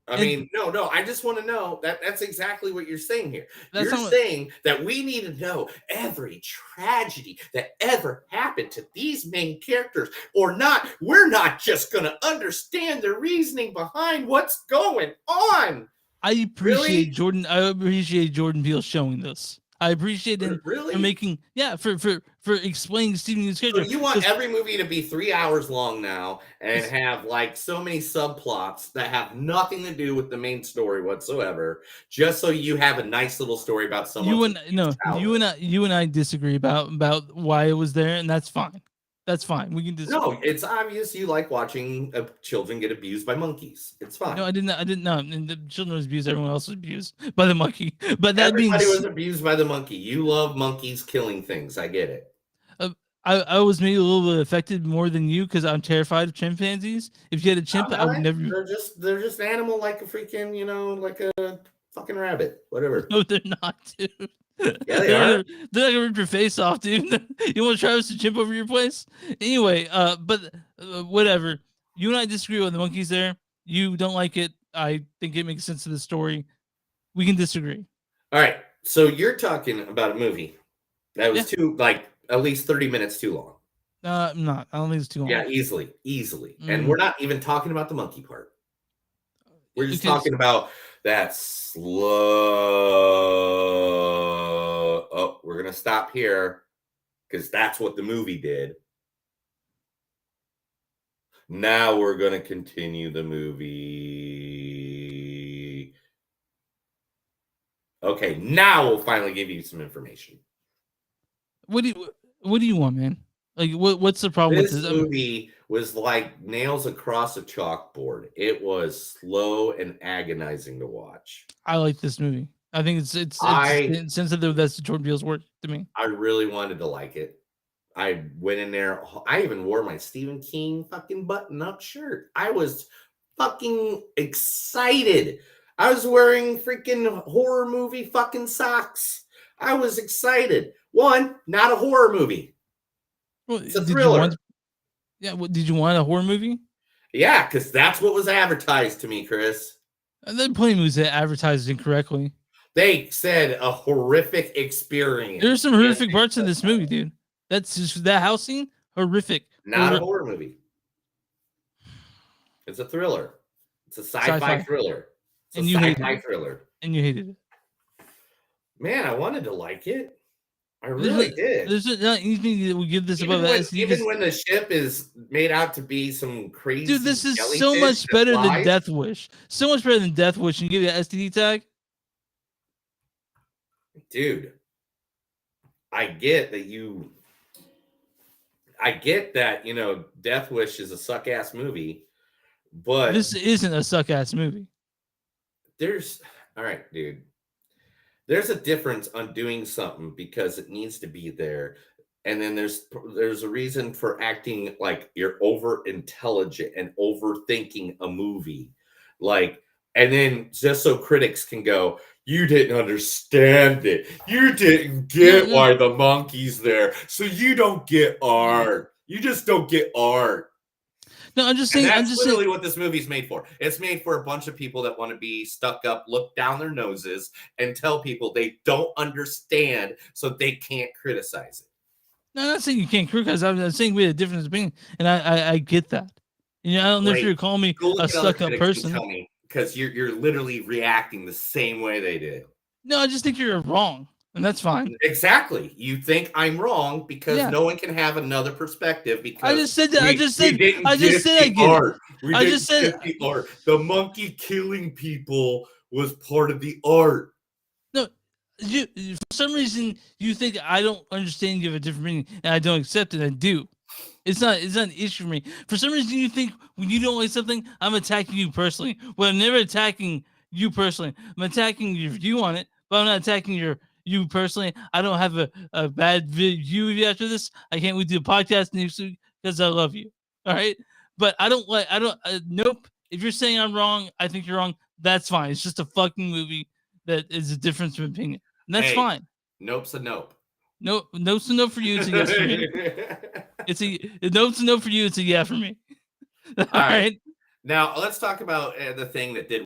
I mean, no, I just want to know that's exactly what you're saying here. That's You're saying that we need to know every tragedy that ever happened to these main characters, or not. We're not just going to understand the reasoning behind what's going on. I appreciate Jordan. I appreciate Jordan Peele showing this. I appreciate him for making, for explaining Stephen Yeun's character. So you want every movie to be 3 hours long now and have like so many subplots that have nothing to do with the main story whatsoever, just so you have a nice little story about someone. You and I disagree about why it was there, and that's fine. That's fine. We can disagree. No, it's obvious you like watching children get abused by monkeys. It's fine. No, I didn't know. And the children was abused. Everyone else was abused by the monkey. But that everybody was abused by the monkey. You love monkeys killing things. I get it. I was maybe a little bit affected more than you because I'm terrified of chimpanzees. If you had a chimp, I would never. They're just an animal like a freaking, like a fucking rabbit, whatever. No, they're not, dude. Yeah, they they're are. They're not gonna rip your face off, dude. You want to try to chimp over your place? Anyway, but whatever. You and I disagree on the monkeys there. You don't like it. I think it makes sense to the story. We can disagree. All right. So you're talking about a movie that was at least 30 minutes too long. I'm not. I don't think it's too long. Yeah, easily. And we're not even talking about the monkey part. We're just talking about that slow. Oh, we're gonna stop here because that's what the movie did. Now we're gonna continue the movie. Okay, now we'll finally give you some information. What do you want, man? Like, what's the problem with This this movie was like nails across a chalkboard. It was slow and agonizing to watch. I like this movie. I think it's sensitive. That's Jordan Peele's work to me. I really wanted to like it. I went in there. I even wore my Stephen King fucking button-up shirt. I was fucking excited. I was wearing freaking horror movie fucking socks. I was excited. One, not a horror movie. Well, it's a thriller. Did you want a horror movie? Yeah, because that's what was advertised to me, Chris. And then plenty of movies that advertised incorrectly. They said a horrific experience. There's some horrific parts in this movie, dude. That's just that house scene, horrific. Not a horror movie. It's a thriller. It's a sci-fi thriller. It's and a you sci-fi thriller. And you hated it. Man, I wanted to like it. I really did. There's not anything that would give this above that. Even when the ship is made out to be some crazy, dude, this is so much better than Death Wish. So much better than Death Wish. And you give it an STD tag, dude. I get that Death Wish is a suck ass movie, but this isn't a suck ass movie. All right, dude. There's a difference on doing something because it needs to be there. And then there's a reason for acting like you're over intelligent and overthinking a movie. And then just so critics can go, you didn't understand it. You didn't get why the monkey's there. So you don't get art. You just don't get art. No, I'm just saying. That's literally what this movie's made for. It's made for a bunch of people that want to be stuck up, look down their noses, and tell people they don't understand, so they can't criticize it. No, I'm not saying you can't criticize. I'm saying we had a difference of opinion, and I get that. I don't know if you're calling me a stuck-up person. Tell me, because you're literally reacting the same way they did. No, I just think you're wrong. And that's fine. Exactly. You think I'm wrong because no one can have another perspective. Because I just said that. I just said I get it. The monkey killing people was part of the art. No, for some reason you think I don't understand. You have a different meaning, and I don't accept it. I do. It's not an issue for me. For some reason you think when you don't like something, I'm attacking you personally. Well, I'm never attacking you personally. I'm attacking your view on it, but I'm not attacking you personally. I don't have a bad view of you after this. I can't wait to do a podcast next week because I love you. All right. But nope. If you're saying I'm wrong, I think you're wrong. That's fine. It's just a fucking movie that is a difference of opinion. And that's fine. Nope's a nope. Nope's a no for you. It's a yes for me. Nope's a no for you. It's a yeah for me. All right. Now let's talk about the thing that did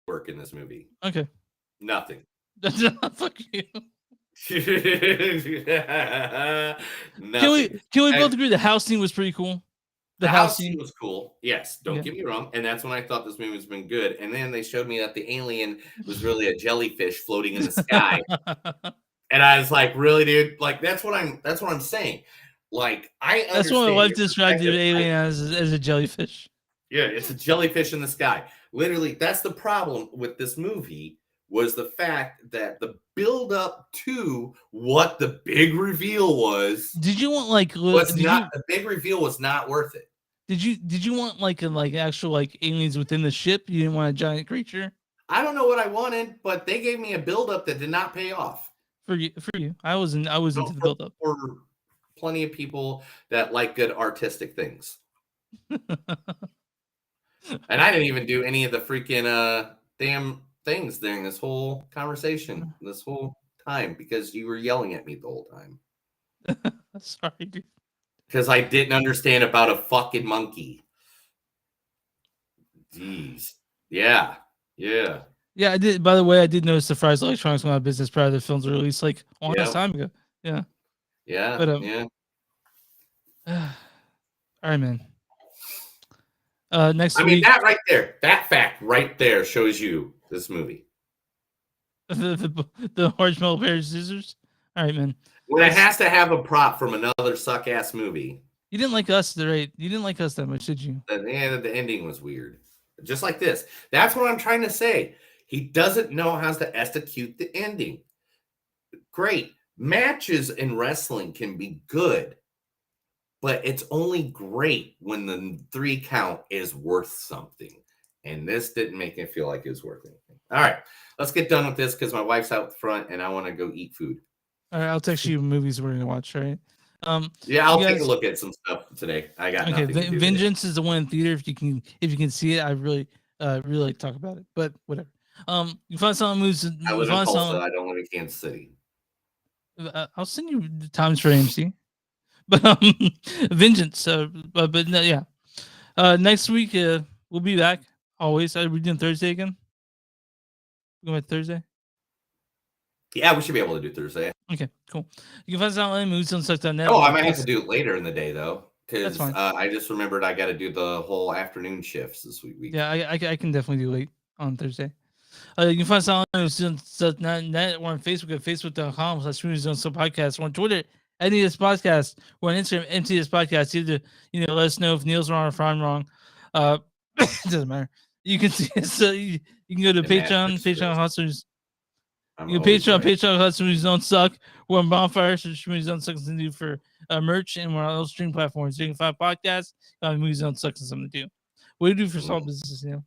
work in this movie. Okay. Nothing. Fuck you. Can we both agree the house scene was pretty cool? The house scene was cool. Yes, don't get me wrong. And that's when I thought this movie was been good. And then they showed me that the alien was really a jellyfish floating in the sky. And I was like, really, dude? Like that's what I'm saying. Like I understand. That's what my wife described the alien as a jellyfish. Yeah, it's a jellyfish in the sky. Literally, that's the problem with this movie. Was the fact that the build up to what the big reveal was. Did you want the big reveal was not worth it. Did you want actual aliens within the ship? You didn't want a giant creature? I don't know what I wanted, but they gave me a build up that did not pay off. For you. I was into the build up. For plenty of people that like good artistic things. And I didn't even do any of the freaking damn things during this whole conversation, this whole time, because you were yelling at me the whole time. Sorry, dude. Because I didn't understand about a fucking monkey. Jeez. Yeah. Yeah. Yeah, I did. By the way, I did notice the Fry's Electronics went out of business prior to the film's release, like a long time ago. Yeah. Yeah. But yeah. All right, man. Next I mean, week, that right there, that fact right there shows you this movie. the orange metal pair of scissors. All right, man. When it has to have a prop from another suck ass movie. You didn't like us, right? You didn't like us that much, did you? The ending was weird. Just like this. That's what I'm trying to say. He doesn't know how to execute the ending. Great. Matches in wrestling can be good, but it's only great when the 3 count is worth something. And this didn't make me feel like it was worth anything. All right, let's get done with this because my wife's out front and I want to go eat food. All right, I'll text you movies we're gonna watch. Right? Yeah, I'll take a look at some stuff today. I got nothing to do Vengeance is the one in theater. If you can see it, I really like to talk about it. But whatever. You find some movies. I live in Tulsa. I don't live in Kansas City. I'll send you the times for AMC. But Vengeance. But no, yeah. Next week we'll be back. Always. Are we doing Thursday again? We're going Thursday. Yeah, we should be able to do Thursday. Okay, cool. You can find us online movies on suck.net. Oh, I might have to do it later in the day though, because fine. I just remembered I got to do the whole afternoon shifts this week. Yeah, I can definitely do late on Thursday. You can find us online on suck.net. We're on Facebook at facebook.com/movies-on-podcast. We're on Twitter at NTS Podcast. We're on Instagram NTS Podcast. Either let us know if Neil's wrong or if I'm wrong. It doesn't matter. You can see us. You can go to Patreon hustlers. You can Patreon hustlers don't suck. We're on Bonfire, so movies don't suck something to do for merch, and we're on all streaming platforms. You can find podcasts. Movies don't suck something to do. What do you do for small businesses now?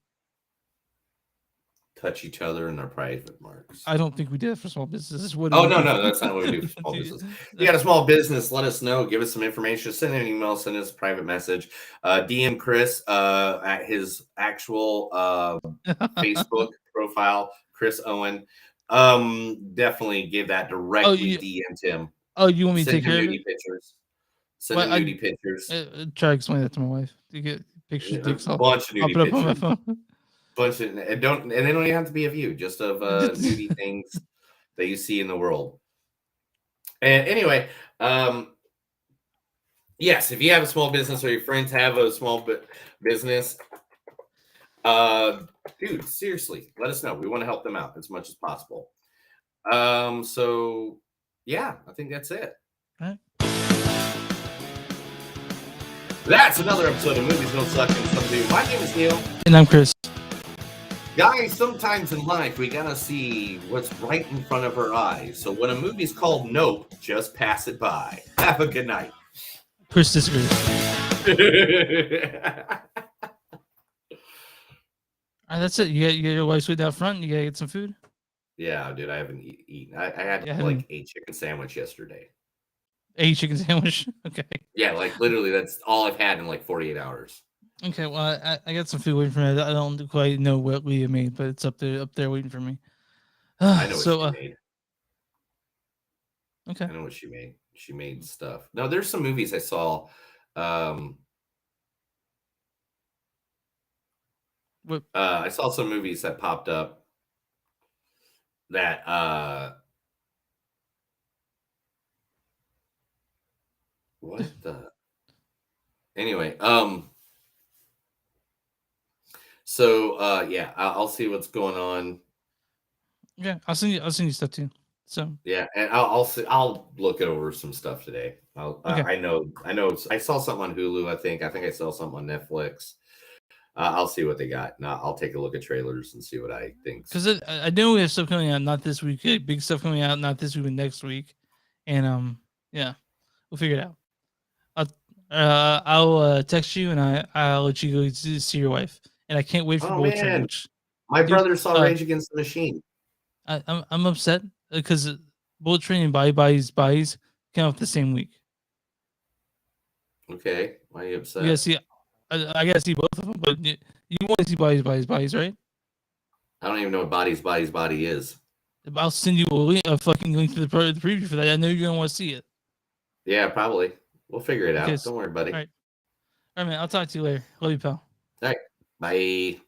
Touch each other in our private marks. I don't think we did it for small businesses. No, that's not what we do for small business. If you got a small business, let us know. Give us some information. Send an email. Send us a private message. DM Chris at his actual Facebook profile, Chris Owen. Definitely give that directly DM to him. Oh, you want me to take care of it? Pictures. Send him nudie pictures. Try to explain that to my wife. To get pictures of dicks. A bunch of nudie pictures. On my phone. And they don't even have to be of you, just of nudie things that you see in the world. And anyway, yes, if you have a small business or your friends have a small business, dude, seriously, let us know. We want to help them out as much as possible. So yeah, I think that's it. All right. That's another episode of Movies Don't Suck and Some Do. My name is Neil. And I'm Chris. Guys, sometimes in life we gotta see what's right in front of our eyes. So when a movie's called Nope, just pass it by. Have a good night. Chris disagrees. That's it. You get your wife's food out front. You gotta get some food. Yeah, dude, I haven't eaten. I had like a chicken sandwich yesterday. A chicken sandwich. Okay. Yeah, like literally, that's all I've had in like 48 hours. Okay, well, I got some food waiting for me. I don't quite know what Leah made, but it's up there waiting for me. I know what she made. Okay. I know what she made. She made stuff. No, there's some movies I saw. I saw some movies that popped up that what the anyway, so yeah, I'll see what's going on. Yeah, I'll send you stuff too. So yeah, and I'll look over some stuff today. I know I saw something on Hulu. I think I saw something on Netflix. I'll see what they got. Now I'll take a look at trailers and see what I think. Because I know we have stuff coming out not this week. Big stuff coming out not this week, but next week. And yeah, we'll figure it out. I'll text you and I'll let you go see your wife. And I can't wait for Bullet Train. My brother saw Rage Against the Machine. I'm upset because Bullet Train and Bye Bye's came out the same week. Okay, why are you upset? You gotta see. I gotta see both of them, but you want to see bodies, right? I don't even know what body is. I'll send you a fucking link to the preview for that. I know you're gonna want to see it. Yeah, probably. We'll figure it out. Because- Don't worry, buddy. All right, man. I'll talk to you later. Love you, pal. All right. Bye.